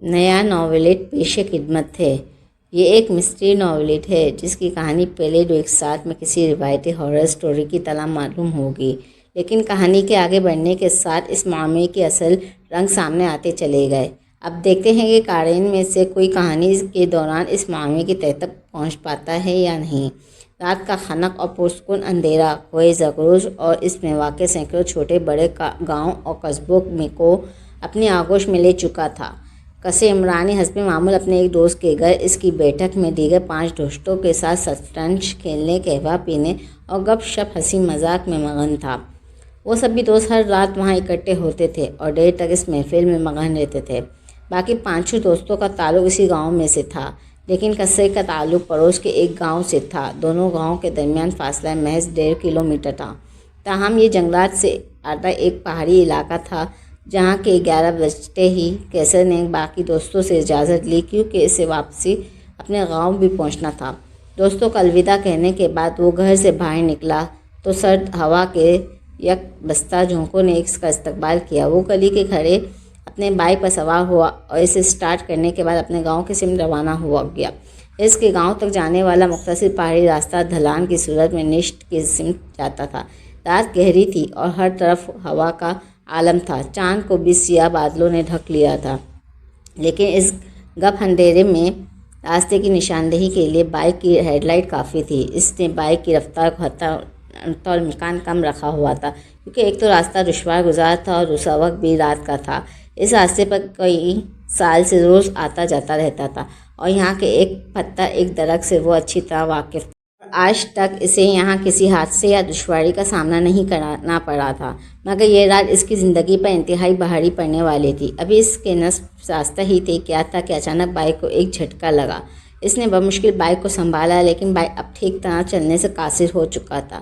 نیا ناولٹ پیش خدمت ہے۔ یہ ایک مسٹری ناولٹ ہے جس کی کہانی پہلے 1 ساتھ میں کسی روایتی ہارر سٹوری کی طرح معلوم ہوگی، لیکن کہانی کے آگے بڑھنے کے ساتھ اس معاملے کے اصل رنگ سامنے آتے چلے گئے۔ اب دیکھتے ہیں کہ قارئین میں سے کوئی کہانی کے دوران اس معاملے کی تہہ تک پہنچ پاتا ہے یا نہیں۔ رات کا خنک اور پرسکون اندھیرا کوہ زاگرس اور اس میں واقع سینکڑوں چھوٹے بڑے گاؤں اور قصبوں کو اپنی آغوش میں لے چکا تھا۔ قصے عمرانی حسب معمول اپنے ایک دوست کے گھر اس کی بیٹھک میں دیگر 5 دوستوں کے ساتھ شطرنج کھیلنے، قہوہ پینے اور گپ شپ ہنسی مذاق میں مگن تھا۔ وہ سبھی دوست ہر رات وہاں اکٹھے ہوتے تھے اور دیر تک اس محفل میں مگن رہتے تھے۔ باقی 5 دوستوں کا تعلق اسی گاؤں میں سے تھا، لیکن قصے کا تعلق پڑوس کے ایک گاؤں سے تھا۔ دونوں گاؤں کے درمیان فاصلہ محض 1.5 کلومیٹر تھا، تاہم یہ جنگلات سے آتا ایک پہاڑی علاقہ تھا جہاں کے 11 بجتے ہی کیسر نے باقی دوستوں سے اجازت لی، کیونکہ اسے واپسی اپنے گاؤں بھی پہنچنا تھا۔ دوستوں کو الوداع کہنے کے بعد وہ گھر سے باہر نکلا تو سرد ہوا کے یک بستہ جھونکوں نے اس کا استقبال کیا۔ وہ گلی کے کھڑے اپنے بائک پر سوار ہوا اور اسے سٹارٹ کرنے کے بعد اپنے گاؤں کی سمت روانہ ہو گیا۔ اس کے گاؤں تک جانے والا مختصر پہاڑی راستہ ڈھلان کی صورت میں نشت کی سمت جاتا تھا۔ رات گہری تھی اور ہر طرف ہوا کا عالم تھا۔ چاند کو بھی سیاہ بادلوں نے ڈھک لیا تھا، لیکن اس گپ اندھیرے میں راستے کی نشاندہی کے لیے بائک کی ہیڈ لائٹ کافی تھی۔ اس نے بائک کی رفتار کو حتی الامکان کم رکھا ہوا تھا، کیونکہ ایک تو راستہ دشوار گزار تھا اور دوسرا وقت بھی رات کا تھا۔ اس راستے پر کئی سال سے روز آتا جاتا رہتا تھا اور یہاں کے ایک پتھر ایک درخت سے وہ اچھی طرح واقف تھا۔ آج تک اسے یہاں کسی حادثے یا دشواری کا سامنا نہیں کرنا پڑا تھا، مگر یہ رات اس کی زندگی پر انتہائی بھاری پڑنے والی تھی۔ ابھی اس کے نصف راستہ ہی طے کیا تھا کہ اچانک بائک کو ایک جھٹکا لگا۔ اس نے بمشکل بائک کو سنبھالا، لیکن بائک اب ٹھیک طرح چلنے سے قاصر ہو چکا تھا۔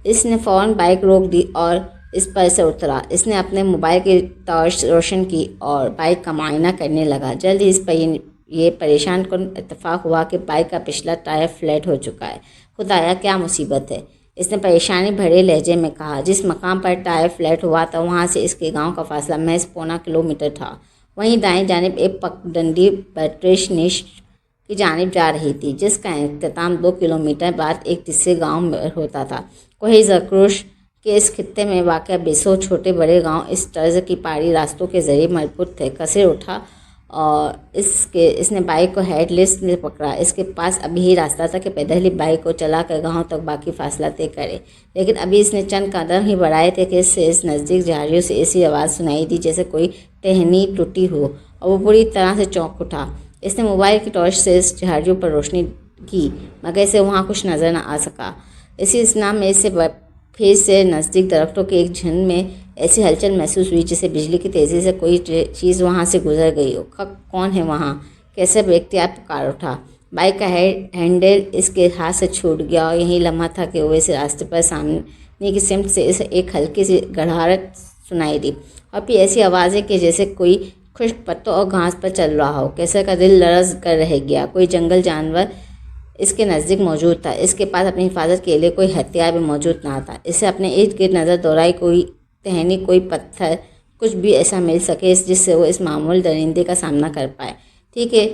اس نے فوراً بائک روک دی اور اس پر سے اترا۔ اس نے اپنے موبائل کی ٹارچ روشن کی اور بائک کا معائنہ کرنے لگا۔ جلد ہی اس پر یہ پریشان کن اتفاق ہوا کہ بائک کا پچھلا ٹائر فلیٹ ہو چکا ہے۔ خدایا، کیا مصیبت ہے! اس نے پریشانی بھرے لہجے میں کہا۔ جس مقام پر ٹائر فلیٹ ہوا تھا وہاں سے اس کے گاؤں کا فاصلہ محض 0.25 کلومیٹر تھا۔ وہیں دائیں جانب ایک پگڈنڈی برٹش نشت کی جانب جا رہی تھی، جس کا اختتام 2 کلومیٹر بعد ایک تیسرے گاؤں میں ہوتا تھا۔ کوہ زاگرس کے اس خطے میں واقع بیسوں چھوٹے بڑے گاؤں اس طرز کی پہاڑی راستوں کے ذریعے مربوط تھے۔ کثیر اٹھا اور اس نے بائک کو ہیڈ لیمپ میں پکڑا۔ اس کے پاس ابھی ہی راستہ تھا کہ پیدل ہی بائک کو چلا کر گاؤں تک باقی فاصلہ طے کرے، لیکن ابھی اس نے چند قدم ہی بڑھائے تھے کہ اس سے نزدیک جھاڑیوں سے ایسی آواز سنائی دی جیسے کوئی ٹہنی ٹوٹی ہو، اور وہ بری طرح سے چونک اٹھا۔ اس نے موبائل کی ٹارچ سے اس جھاڑیوں پر روشنی کی، مگر اسے وہاں کچھ نظر نہ آ سکا۔ اسی اثنا میں اسے پھر سے نزدیک درختوں کے ایک جھنڈ میں ایسی ہلچل محسوس ہوئی جیسے بجلی کی تیزی سے کوئی چیز وہاں سے گزر گئی ہو۔ کون ہے وہاں؟ کیسے بے اختیار پکار اٹھا۔ بائک کا ہینڈل اس کے ہاتھ سے چھوٹ گیا اور یہی لمحہ تھا کہ وہ اس راستے پر سامنے کی سمت سے اسے ایک ہلکی سی گڑگڑاہٹ سنائی دی، اور پھر ایسی آوازیں کہ جیسے کوئی خشک پتوں اور گھاس پر چل رہا ہو۔ کیسر کا دل لرز کر رہ گیا۔ کوئی جنگل جانور اس کے نزدیک موجود تھا۔ اس کے پاس اپنی حفاظت کے لیے کوئی ہتھیار بھی موجود نہ تھا۔ اسے اپنے ارد گرد نظر دوڑائی، کوئی ٹہنی، کوئی پتھر، کچھ بھی ایسا مل سکے جس سے وہ اس معمول درندے کا سامنا کر پائے۔ ٹھیک ہے،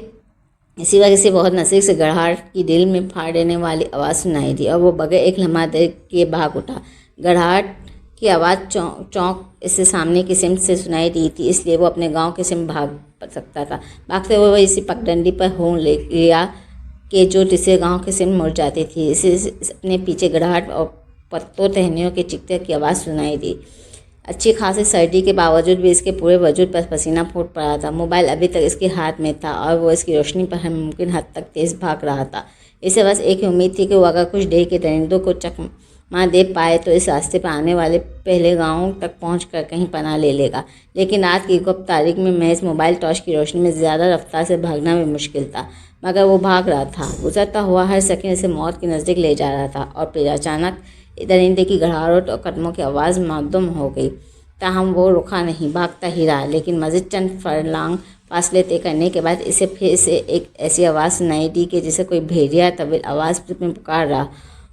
اسی وجہ سے بہت نزدیک سے گڑگڑاہٹ کی دل میں پھاڑ دینے والی آواز سنائی دی، اور وہ بغیر ایک لمحہ دیر کیے بھاگ اٹھا۔ گڑگڑاہٹ کی آواز چونک اس سے سامنے کی سمت سے سنائی دی تھی، اس لیے وہ اپنے گاؤں کی سمت بھاگ سکتا تھا۔ بھاگتے ہوئے وہ اسی پگڈنڈی پر ہون لیا کہ جو تیسرے گاؤں کی سمت مڑ جاتی تھی۔ اسے اپنے پیچھے گڑگڑاہٹ اور پتوں ٹہنیوں کے چکتے کی آواز سنائی دی۔ اچھی خاصی سردی کے باوجود بھی اس کے پورے وجود پر پسینہ پھوٹ پڑا تھا۔ موبائل ابھی تک اس کے ہاتھ میں تھا اور وہ اس کی روشنی پر ہر ممکن حد تک تیز بھاگ رہا تھا۔ اسے بس ایک ہی امید تھی کہ وہ اگر کچھ دیر کے درندوں کو چکما دے پائے تو اس راستے پر آنے والے پہلے گاؤں تک پہنچ کر کہیں پناہ لے لے گا، لیکن رات کی گپ تاریک میں محض موبائل ٹارچ کی روشنی میں زیادہ رفتار سے بھاگنا بھی مشکل تھا، مگر وہ بھاگ رہا تھا۔ گزرتا ہوا ہر سیکنڈ اسے موت کے نزدیک لے جا رہا تھا، اور پھر اچانک درندے کی گڑگڑاہٹ اور قدموں کی آواز معدوم ہو گئی۔ تاہم وہ رکا نہیں، بھاگتا ہی رہا، لیکن مزید چند فرلانگ فاصلے طے کرنے کے بعد اسے پھر سے ایک ایسی آواز سنائی دی کہ جیسے کوئی بھیڑیا طویل آواز میں پکار رہا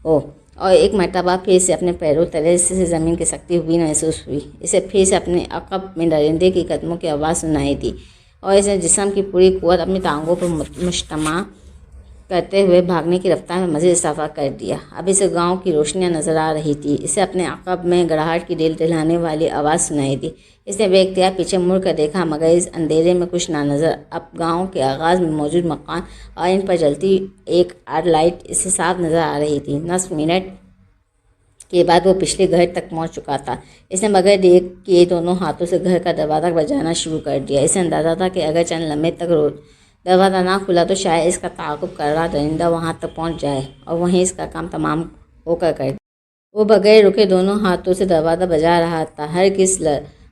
ہو، اور ایک مرتبہ پھر سے اپنے پیروں تلے سے زمین کھسکتی ہوئی محسوس ہوئی۔ اسے پھر سے اپنے عقب میں درندے کی قدموں کی آواز سنائی دی، اور اس نے جسم کی پوری قوت اپنی ٹانگوں پر مجتمع کرتے ہوئے بھاگنے کی رفتار میں مزید اضافہ کر دیا۔ اب اسے گاؤں کی روشنیاں نظر آ رہی تھی۔ اسے اپنے عقب میں گڑاہٹ کی ڈل ڈلانے والی آواز سنائی دی۔ اس نے بے اختیار پیچھے مڑ کر دیکھا، مگر اس اندھیرے میں کچھ نہ نظر۔ اب گاؤں کے آغاز میں موجود مکان اور ان پر جلتی ایک آڑ لائٹ اسے صاف نظر آ رہی تھی۔ نصف منٹ کے بعد وہ پچھلے گھر تک پہنچ چکا تھا۔ اس نے بغیر دیکھ کیے دونوں ہاتھوں سے گھر کا دروازہ بجانا شروع کر دیا۔ اسے اندازہ تھا کہ اگر چند لمحے تک دروازہ نہ کھلا تو شاید اس کا تعاقب کر رہا درندہ وہاں تک پہنچ جائے اور وہیں اس کا کام تمام ہو کر دے۔ وہ بغیر رکے دونوں ہاتھوں سے دروازہ بجا رہا تھا۔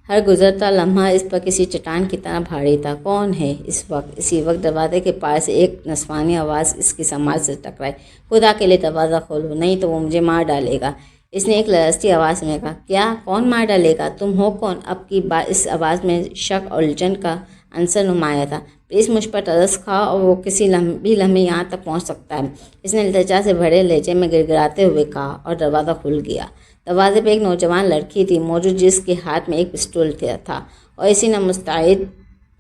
ہر گزرتا لمحہ اس پر کسی چٹان کی طرح بھاری تھا۔ کون ہے؟ اسی وقت دروازے کے پار سے ایک نسوانی آواز اس کی سماعت سے ٹکرائی۔ خدا کے لیے دروازہ کھولو، نہیں تو وہ مجھے مار ڈالے گا۔ اس نے ایک لرزتی آواز میں کہا۔ کیا؟ کون مار ڈالے گا؟ تم ہو کون؟ اب کی بار اس آواز میں شک اور الجھن کا عنصر نمایاں تھا۔ پلیز مجھ پر ترس کھا اور وہ کسی بھی لمحے یہاں تک پہنچ سکتا ہے، اس نے التجا سے بھرے لہجے میں گڑگڑاتے ہوئے کہا، اور دروازہ کھل گیا۔ دروازے پہ ایک نوجوان لڑکی تھی موجود، جس کے ہاتھ میں ایک پستول تھا اور اسی نے مستعد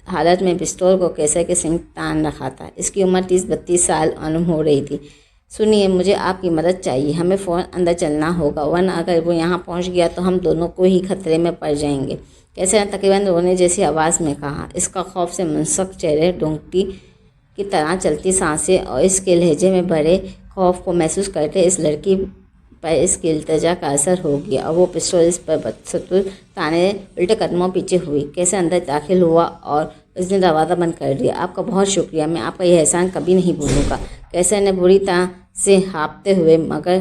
حالت میں پستول کو کیسر کے سمت تان رکھا تھا۔ اس کی عمر 30-32 سال معلوم ہو رہی تھی۔ سنیے، مجھے آپ کی مدد چاہیے، ہمیں فوراً اندر چلنا ہوگا، ورنہ اگر وہ یہاں پہنچ گیا تو ہم دونوں کو ہی خطرے میں پڑ جائیں گے، کیسر نے تقریباً رونے جیسی آواز میں کہا۔ اس کا خوف سے منسک چہرے ڈونگٹی کی طرح چلتی سانسیں اور اس کے لہجے میں بھرے خوف کو محسوس کرتے اس لڑکی پر اس کی التجا کا اثر ہو گیا اور وہ پستول اس پر بدستور تانے الٹے قدموں پیچھے ہوئی۔ کیسر اندر داخل ہوا اور اس نے دروازہ بند کر دیا۔ آپ کا بہت شکریہ، میں آپ کا یہ احسان کبھی نہیں بھولوں گا، کیسر نے بری طرح سے ہانپتے ہوئے مگر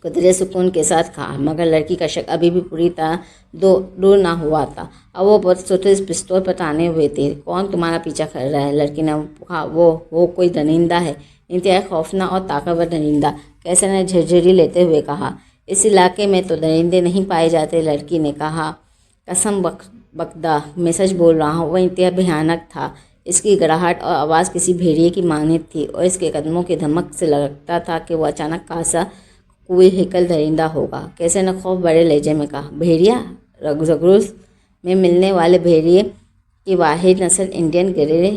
قدرے سکون کے ساتھ کہا، مگر لڑکی کا شک ابھی بھی پوری طرح دور نہ ہوا تھا اور وہ بدستور اس پستول پر تانے ہوئے تھے۔ کون تمہارا پیچھا کر رہا ہے؟ لڑکی نے کہا۔ وہ کوئی درندہ ہے، انتہائی خوفناک اور طاقتور درندہ، کیسر نے جھرجھری لیتے ہوئے کہا۔ اس علاقے میں تو درندے نہیں پائے جاتے، لڑکی نے کہا۔ قسم بخدا، میں سچ بول رہا ہوں، وہ انتہائی بھیانک تھا۔ اس کی گڑاہٹ اور آواز کسی بھیڑیے کی مانند تھی اور اس کے قدموں کی دھمک سے لگتا تھا کہ وہ اچانک کاسا کوئی ہیکل درندہ ہوگا۔ کیسر نے خوف بڑے لہجے میں کہا۔ بھیڑیا؟ زاگرس میں ملنے والے بھیڑیے کی واحد نسل انڈین گرے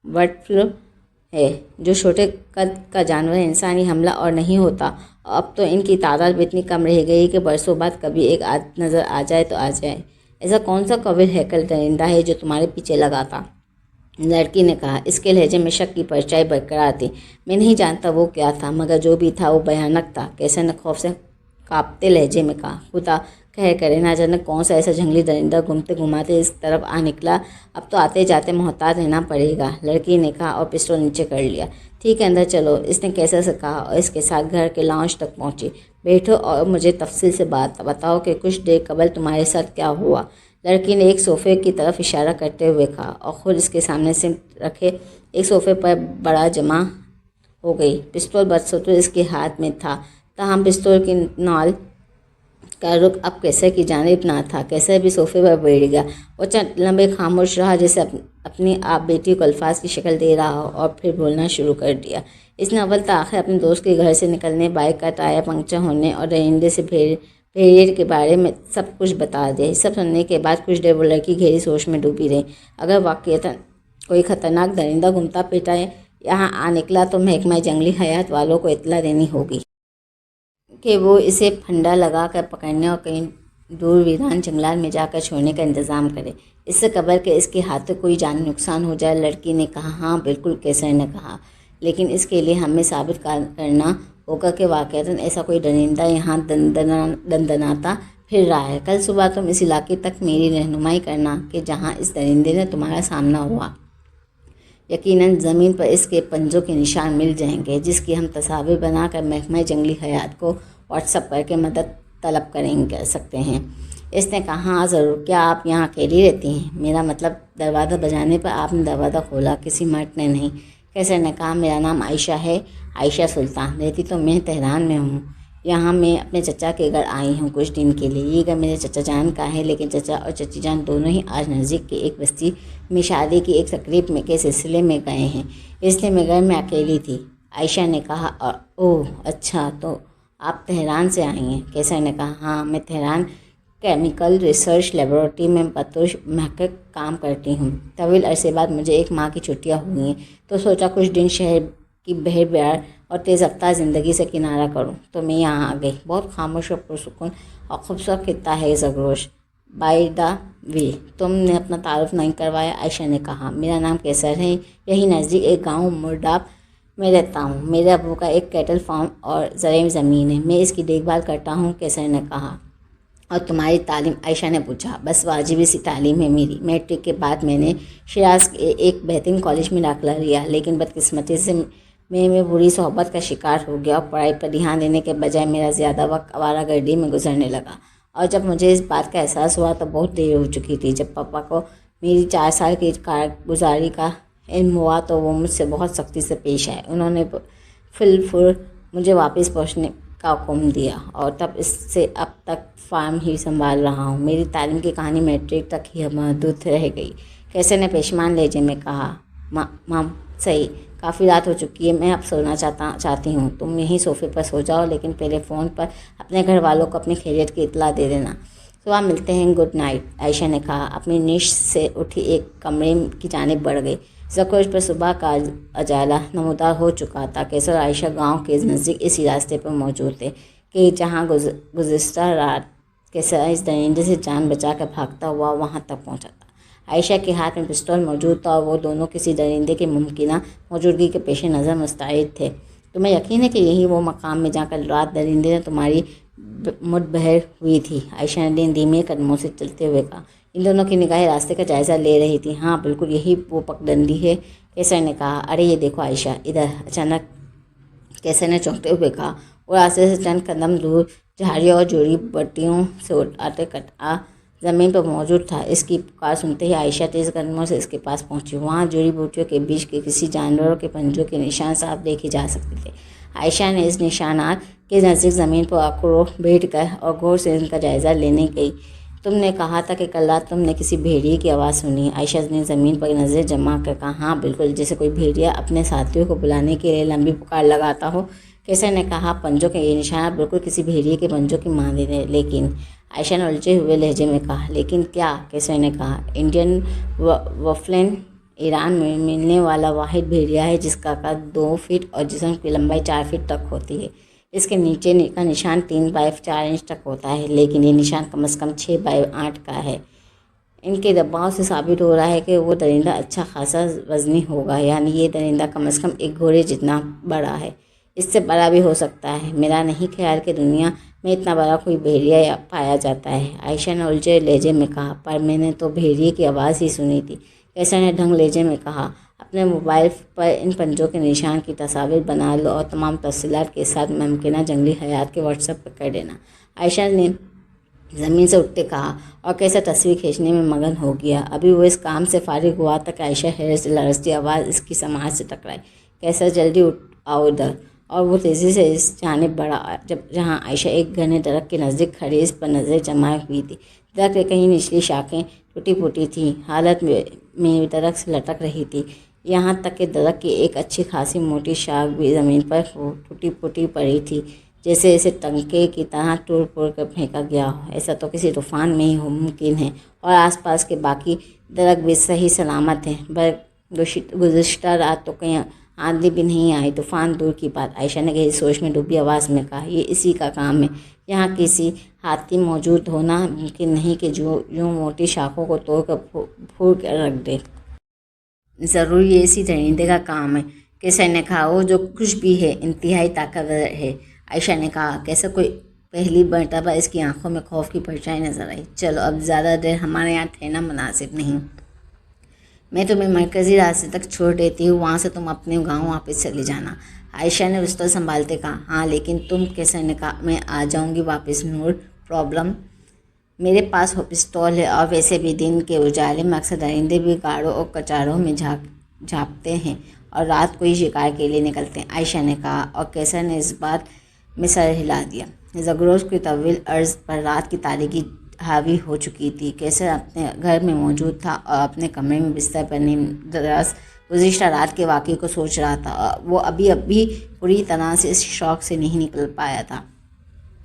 برڈ ہے، جو چھوٹے قد کا جانور انسانی حملہ اور نہیں ہوتا، اور اب تو ان کی تعداد بھی اتنی کم رہ گئی کہ برسوں بعد کبھی ایک نظر آ جائے تو آ جائے۔ ایسا کون سا قابل ہیکل درندہ ہے جو تمہارے پیچھے لگا تھا؟ لڑکی نے کہا۔ اس کے لہجے میں شک کی پرچھائی برقرار تھی۔ میں نہیں جانتا وہ کیا تھا، مگر جو بھی تھا وہ بھیانک تھا، کیسر نے خوف سے کانپتے لہجے میں کہا۔ خدا خیر کرے، نہ جانے کون سا ایسا جنگلی درندہ گھومتے گھماتے اس طرف آ نکلا، اب تو آتے جاتے محتاط رہنا پڑے گا، لڑکی نے کہا اور پستول نیچے کر لیا۔ ٹھیک ہے، اندر چلو، اس نے کیسر سے کہا اور اس کے ساتھ گھر کے لاؤنج تک پہنچی۔ بیٹھو اور مجھے تفصیل سے بتاؤ کہ کچھ دیر قبل تمہارے ساتھ کیا ہوا، لڑکی نے ایک صوفے کی طرف اشارہ کرتے ہوئے کہا اور خود اس کے سامنے سمت رکھے ایک صوفے پر بڑا جمع ہو گئی۔ پستول بدستور اس کے ہاتھ میں تھا، تاہم پستول کی نال کا رخ اب کیسر کی جانب نہ تھا۔ کیسر بھی صوفے پر بیٹھ گیا۔ وہ چند لمحے خاموش رہا، جیسے اپنی آپ بیٹی کو الفاظ کی شکل دے رہا ہو، اور پھر بولنا شروع کر دیا۔ اس نے اول تاخیر اپنے دوست کے گھر سے نکلنے، بائک کا ٹائر پنکچر ہونے اور درندے سے بھیڑیے کے بارے میں سب کچھ بتا دیا۔ یہ سب سننے کے بعد کچھ دیر وہ لڑکی گہری سوچ میں ڈوبی رہی۔ اگر واقعتاً کوئی خطرناک درندہ گھومتا پھرتا یہاں آ نکلا تو محکمہ جنگلی حیات والوں کو اطلاع دینی ہوگی کہ وہ اسے پھندا لگا کر پکڑنے اور کہیں دور ویران جنگلات میں جا کر چھوڑنے کا انتظام کرے، اس سے قبل کہ اس کے ہاتھوں کوئی جانی نقصان ہو جائے۔ لڑکی نے کہا۔ ہاں بالکل، کیسر نے کہا، لیکن اس کے لیے ہمیں ثابت کرنا ہوگا کہ واقعتاً ایسا کوئی درندہ یہاں دندناتا پھر رہا ہے۔ کل صبح تم اس علاقے تک میری رہنمائی کرنا کہ جہاں اس درندے نے تمہارا سامنا ہوا۔ یقیناً زمین پر اس کے پنجوں کے نشان مل جائیں گے، جس کی ہم تصاویر بنا کر محکمہ جنگلی حیات کو واٹس ایپ کر کے مدد طلب کر سکتے ہیں۔ اس نے کہا۔ ہاں ضرور، کیا آپ یہاں اکیلی رہتی ہیں؟ میرا مطلب دروازہ بجانے پر آپ نے دروازہ کھولا، کسی مرد نے نہیں، کیسر نے کہا۔ میرا نام عائشہ ہے، عائشہ سلطان، رہتی تو میں تہران میں ہوں، یہاں میں اپنے چچا کے گھر آئی ہوں کچھ دن کے لیے۔ یہ گھر میرے چچا جان کا ہے، لیکن چچا اور چچی جان دونوں ہی آج نزدیک کے ایک بستی میں شادی کی ایک تقریب کے سلسلے میں گئے ہیں، اس لیے میں گھر میں اکیلی تھی، عائشہ نے کہا۔ اوہ اچھا، تو آپ تہران سے آئی ہیں؟ کیسر نے کہا۔ ہاں، میں تہران کیمیکل ریسرچ لیبارٹری میں بطور محقق کام کرتی ہوں۔ طویل عرصے بعد مجھے ایک ماہ کی چھٹیاں ہوئی ہیں، تو سوچا کچھ دن شہر کی بہر بہار اور تیز رفتار زندگی سے کنارہ کروں، تو میں یہاں آ گئی۔ بہت خاموش اور پرسکون اور خوبصورت خطہ ہے زگروش۔ بائی دا وے، تم نے اپنا تعارف نہیں کروایا، عائشہ نے کہا۔ میرا نام کیسر ہے، یہی نزدیک ایک گاؤں مرڈاپ میں رہتا ہوں۔ میرے ابو کا ایک کیٹل فارم اور زرعی زمین ہے، میں اس کی دیکھ بھال کرتا ہوں، کیسر نے کہا۔ اور تمہاری تعلیم؟ عائشہ نے پوچھا۔ بس واجبی سی تعلیم ہے میری۔ میٹرک کے بعد میں نے شیراز کے ایک بہترین کالج میں داخلہ لیا، لیکن بدقسمتی سے میں بری صحبت کا شکار ہو گیا اور پڑھائی پر دھیان دینے کے بجائے میرا زیادہ وقت آوارہ گردی میں گزرنے لگا۔ اور جب مجھے اس بات کا احساس ہوا تو بہت دیر ہو چکی تھی۔ جب پاپا کو میری 4 سال کی کارگزاری کا علم ہوا تو وہ مجھ سے بہت سختی سے پیش آئے۔ انہوں نے فل مجھے واپس پہنچنے کا حکم دیا، اور تب اس سے اب تک فارم ہی سنبھال رہا ہوں۔ میری تعلیم کی کہانی میٹرک تک ہی محدود رہ گئی، کیسے نے پشیمان لہجے میں کہا۔ مام صحیح، کافی رات ہو چکی ہے، میں اب سونا چاہتی ہوں۔ تم یہیں صوفے پر سو جاؤ، لیکن پہلے فون پر اپنے گھر والوں کو اپنی خیریت کی اطلاع دے دینا۔ صبح ملتے ہیں، گڈ نائٹ، عائشہ نے کہا۔ اپنی نش سے اٹھی ایک کمرے کی جانب بڑھ گئی۔ زکروش پر صبح کا اجالا نمودار ہو چکا تھا۔ کیسر اور عائشہ گاؤں کے نزدیک اسی راستے پر موجود تھے کہ جہاں گزشتہ رات کیسر اس درندے سے جان بچا کر بھاگتا ہوا وہاں تک پہنچا تھا۔ عائشہ کے ہاتھ میں پستول موجود تھا اور وہ دونوں کسی درندے کی ممکنہ موجودگی کے پیش نظر مستعد تھے۔ تمہیں یقین ہے کہ یہی وہ مقام ہے جہاں کل رات درندے نے تمہاری مد بہر ہوئی تھی؟ عائشہ نے دھیمے قدموں سے چلتے ہوئے کہا۔ ان دونوں کی نگاہیں راستے کا جائزہ لے رہی تھی۔ ہاں بالکل، یہی وہ پگڈنڈی ہے، کیسر نے کہا۔ ارے یہ دیکھو عائشہ، ادھر! اچانک کیسر نے چونکتے ہوئے کہا۔ وہ راستے سے چند قدم دور جھاڑیوں اور جڑی بوٹیوں سے آتے کٹا زمین پر موجود تھا۔ اس کی پکار سنتے ہی عائشہ تیز قدموں سے اس کے پاس پہنچی۔ وہاں جڑی بوٹیوں کے بیچ کے کسی جانوروں کے پنجوں کے نشان صاف دیکھے جا سکتے تھے۔ عائشہ نے اس نشانات کے نزدیک زمین پر آکڑ بیٹھ کر اور غور سے ان کا جائزہ لینے گئی۔ تم نے کہا تھا کہ کل رات تم نے کسی بھیڑیے کی آواز سنی؟ عائشہ نے زمین پر نظر جما کر کہا۔ ہاں بالکل، جیسے کوئی بھیڑیا اپنے ساتھیوں کو بلانے کے لیے لمبی پکار لگاتا ہو، کیسر نے کہا۔ پنجوں کے یہ نشانات بالکل کسی بھیڑیے کے پنجوں کی مانند ہیں، لیکن عائشہ نے الجھے ہوئے لہجے میں کہا۔ لیکن کیا؟ کیسر نے کہا۔ انڈین بفلن ایران میں ملنے والا واحد بھیڑیا ہے جس کا قد 2 فٹ اور جسم کی لمبائی 4 فٹ تک ہوتی ہے۔ اس کے نیچے کا نشان 3 بائی 4 انچ تک ہوتا ہے، لیکن یہ نشان کم از کم 6 بائی 8 کا ہے۔ ان کے دباؤ سے ثابت ہو رہا ہے کہ وہ درندہ اچھا خاصا وزنی ہوگا، یعنی یہ درندہ کم از کم ایک گھوڑے جتنا بڑا ہے، اس سے بڑا بھی ہو سکتا ہے۔ میرا نہیں خیال کہ دنیا میں اتنا بڑا کوئی بھیڑیا پایا جاتا ہے، عائشہ نے الجھے لہجے میں کہا۔ پر میں نے تو بھیڑیے کی آواز ہی سنی تھی، کیسر نے ڈھنگ لہجے میں کہا۔ اپنے موبائل پر ان پنجوں کے نشان کی تصاویر بنا لو اور تمام تفصیلات کے ساتھ ممکنہ جنگلی حیات کے واٹس ایپ پر کر دینا، عائشہ نے زمین سے اٹھتے کہا، اور کیسر تصویر کھینچنے میں مگن ہو گیا۔ ابھی وہ اس کام سے فارغ ہوا تھا کہ عائشہ حیرت سے لرزتی آواز اس کی سماعت سے ٹکرائی۔ کیسر جلدی آؤ ادھر! اور وہ تیزی سے اس جانب بڑھا جہاں عائشہ ایک گھنے درخت کے نزدیک کھڑی اس پر نظر جمائے ہوئی تھی۔ درخت کی کہیں نچلی شاخیں ٹوٹی پھوٹی تھیں، حالت میں درخت سے لٹک رہی تھی، یہاں تک کہ درخت کی ایک اچھی خاصی موٹی شاخ بھی زمین پر ٹوٹی پھوٹی پڑی تھی، جیسے اسے ٹنکے کی طرح توڑ پھوڑ کر پھینکا گیا ہو۔ ایسا تو کسی طوفان میں ہی ممکن ہے، اور آس پاس کے باقی درخت بھی صحیح سلامت ہیں۔ گزشتہ رات تو کہیں آندھی بھی نہیں آئی، طوفان دور کی بات، عائشہ نے گہری سوچ میں ڈوبی آواز میں کہا۔ یہ اسی کا کام ہے، یہاں کسی ہاتھی موجود ہونا ممکن نہیں کہ جو یوں موٹی شاخوں کو توڑ کر پھوڑ کر رکھ دے۔ ضرور یہ اسی درندے کا کام ہے، کیسر نے کہا۔ وہ جو کچھ بھی ہے انتہائی طاقتور ہے، عائشہ نے کہا۔ کیسر کوئی پہلی مرتبہ اس کی آنکھوں میں خوف کی پرچھائی نظر آئی۔ چلو اب زیادہ دیر ہمارے یہاں ٹھہرنا مناسب نہیں، میں تمہیں مرکزی راستے تک چھوڑ دیتی ہوں، وہاں سے تم اپنے گاؤں واپس چلی جانا، عائشہ نے پستول سنبھالتے کہا۔ ہاں لیکن تم؟ کیسر نے کہا۔ میں آ جاؤں گی واپس، نور پرابلم؟ میرے پاس پستول ہے، اور ویسے بھی دن کے اجالے میں اکثر درندے بھی غاروں اور کچاروں میں جھانپتے ہیں اور رات کو ہی شکار کے لیے نکلتے ہیں، عائشہ نے کہا، اور کیسر نے اس بات میں سر ہلا دیا۔ زگروش کی طویل عرض پر رات کی تاریکی حاوی ہو چکی تھی۔ کیسر اپنے گھر میں موجود تھا اور اپنے کمرے میں بستر پر نیم دراز گزشتہ رات کے واقعے کو سوچ رہا تھا۔ وہ ابھی پوری طرح سے اس شوق سے نہیں نکل پایا تھا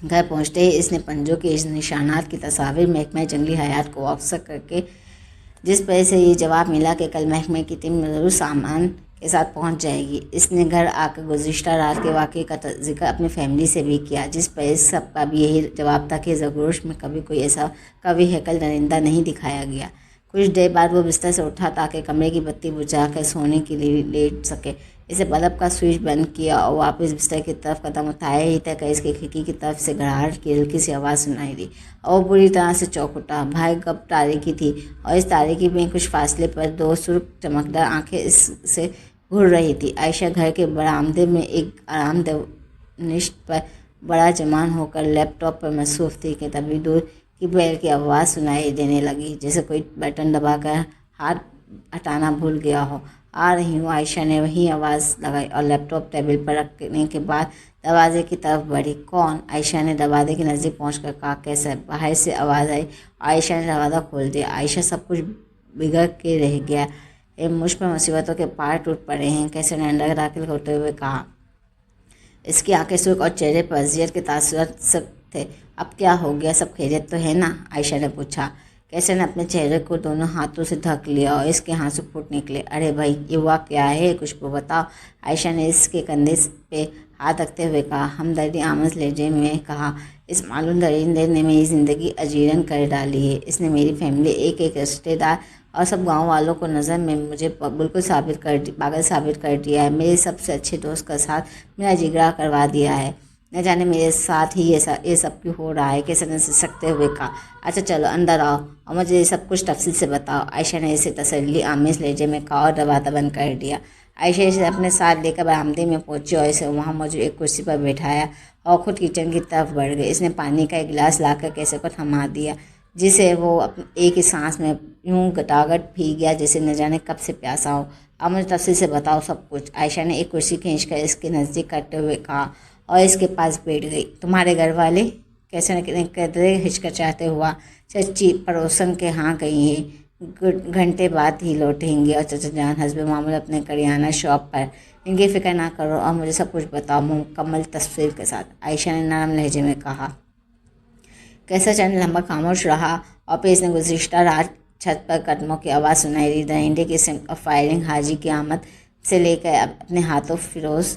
گھر پہنچتے ہی اس نے پنجوں کے اس نشانات کی تصاویر محکمہ جنگلی حیات کو واٹس کر کے، جس پر سے یہ جواب ملا کہ کل محکمے کی ٹیم ضرور سامان کے ساتھ پہنچ جائے گی۔ اس نے گھر آ کر گزشتہ رات کے واقعے کا ذکر اپنی فیملی سے بھی کیا، جس پر اس سب کا بھی یہی جواب تھا کہ زرگوش میں کبھی کوئی ایسا قوی ہیکل درندہ نہیں دکھایا گیا۔ کچھ دیر بعد وہ بستر سے اٹھا تاکہ کمرے کی بتی بجھا کر سونے کے لیے لیٹ سکے۔ اسے بلب کا سوئچ بند کیا اور واپس بستر کی طرف قدم اٹھایا ہی تھا کہ اس کی کھڑکی کی طرف سے گھڑاہٹ کی ہلکی سی آواز سنائی دی اور وہ بری طرح سے چونک اٹھا۔ بھائی کب تاریکی تھی اور اس تاریکی میں کچھ فاصلے پر دو سرخ چمکدار آنکھیں اس سے گھور رہی تھی۔ عائشہ گھر کے برآمدے میں ایک آرام دہ نشست پر بڑا جمان ہو کر لیپ ٹاپ پر مصروف تھی کہ تبھی دور کی بیل کی آواز سنائی دینے لگی، جیسے کوئی بٹن دبا کر ہاتھ ہٹانا بھول گیا ہو۔ آ رہی ہوں، عائشہ نے وہی آواز لگائی اور لیپ ٹاپ ٹیبل پر رکھنے کے بعد دروازے کی طرف بڑھی۔ کون؟ عائشہ نے دروازے کے نزدیک پہنچ کر کہا۔ کیسر؟ باہر سے آواز آئی۔ عائشہ نے دروازہ کھول دیا۔ عائشہ سب کچھ بگڑ کے رہ گیا ہے، مجھ پر مصیبتوں کے پہاڑ ٹوٹ پڑے ہیں، کیسر نے اندر داخل ہوتے ہوئے کہا۔ اس کی آنکھیں سرخ اور چہرے پر اذیت کے تاثرات سخت تھے۔ اب کیا ہو گیا؟ سب خیریت تو ہے نا؟ عائشہ نے پوچھا۔ کیسر نے اپنے چہرے کو دونوں ہاتھوں سے ڈھک لیا اور اس کے آنسو پھوٹ نکلے۔ ارے بھائی، یہ ہوا کیا ہے؟ کچھ تو بتاؤ۔ عائشہ نے اس کے کندھے پہ ہاتھ رکھتے ہوئے کہا۔ ہمدردی آمیز لہجے میں کہا، اس معلوم درندے نے میری زندگی اجیرن کر ڈالی ہے۔ اس نے میری فیملی، ایک ایک رشتے دار اور سب گاؤں والوں کو نظر میں مجھے بالکل پاگل ثابت کر دیا ہے۔ میرے سب سے اچھے دوست کا ساتھ میرا جگرا کروا دیا ہے۔ نہ جانے میرے ساتھ ہی یہ سب کیوں ہو رہا ہے؟ کیسر نے سسکتے ہوئے کہا۔ اچھا چلو اندر آؤ اور مجھے یہ سب کچھ تفصیل سے بتاؤ، عائشہ نے اسے تسلی آمیز لہجے میں کہا اور دروازہ بند کر دیا۔ عائشہ اسے اپنے ساتھ لے کر برآمدے میں پہنچی اور اسے وہاں موجود ایک کرسی پر بٹھایا اور خود کچن کی طرف بڑھ گئی۔ اس نے پانی کا ایک گلاس لا کر کیسر کو تھما دیا، جسے وہ ایک ہی سانس میں یوں گٹاگٹ پی گیا جیسے نہ جانے کب سے پیاسا ہو۔ اب مجھے تفصیل سے بتاؤ سب کچھ، عائشہ نے ایک کرسی کھینچ کر اس کے نزدیک کرتے ہوئے کہا اور اس کے پاس بیٹھ گئی۔ تمہارے گھر والے؟ کیسر نے قدرے ہچکچاتے ہوا۔ چچی پڑوسن کے ہاں گئی ہیں، گھنٹے بعد ہی لوٹیں گے، اور چچا جان حسب معمول اپنے کریانہ شاپ پر۔ ان کی فکر نہ کرو اور مجھے سب کچھ بتاؤ مکمل تفصیل کے ساتھ، عائشہ نے نرم لہجے میں کہا۔ کیسر چند لمحہ خاموش رہا اور پھر اس نے گزشتہ رات چھت پر قدموں کی آواز سنائی دی، درندے کی سمت اور فائرنگ، حاجی کی آمد سے لے کر اپنے ہاتھوں فیروز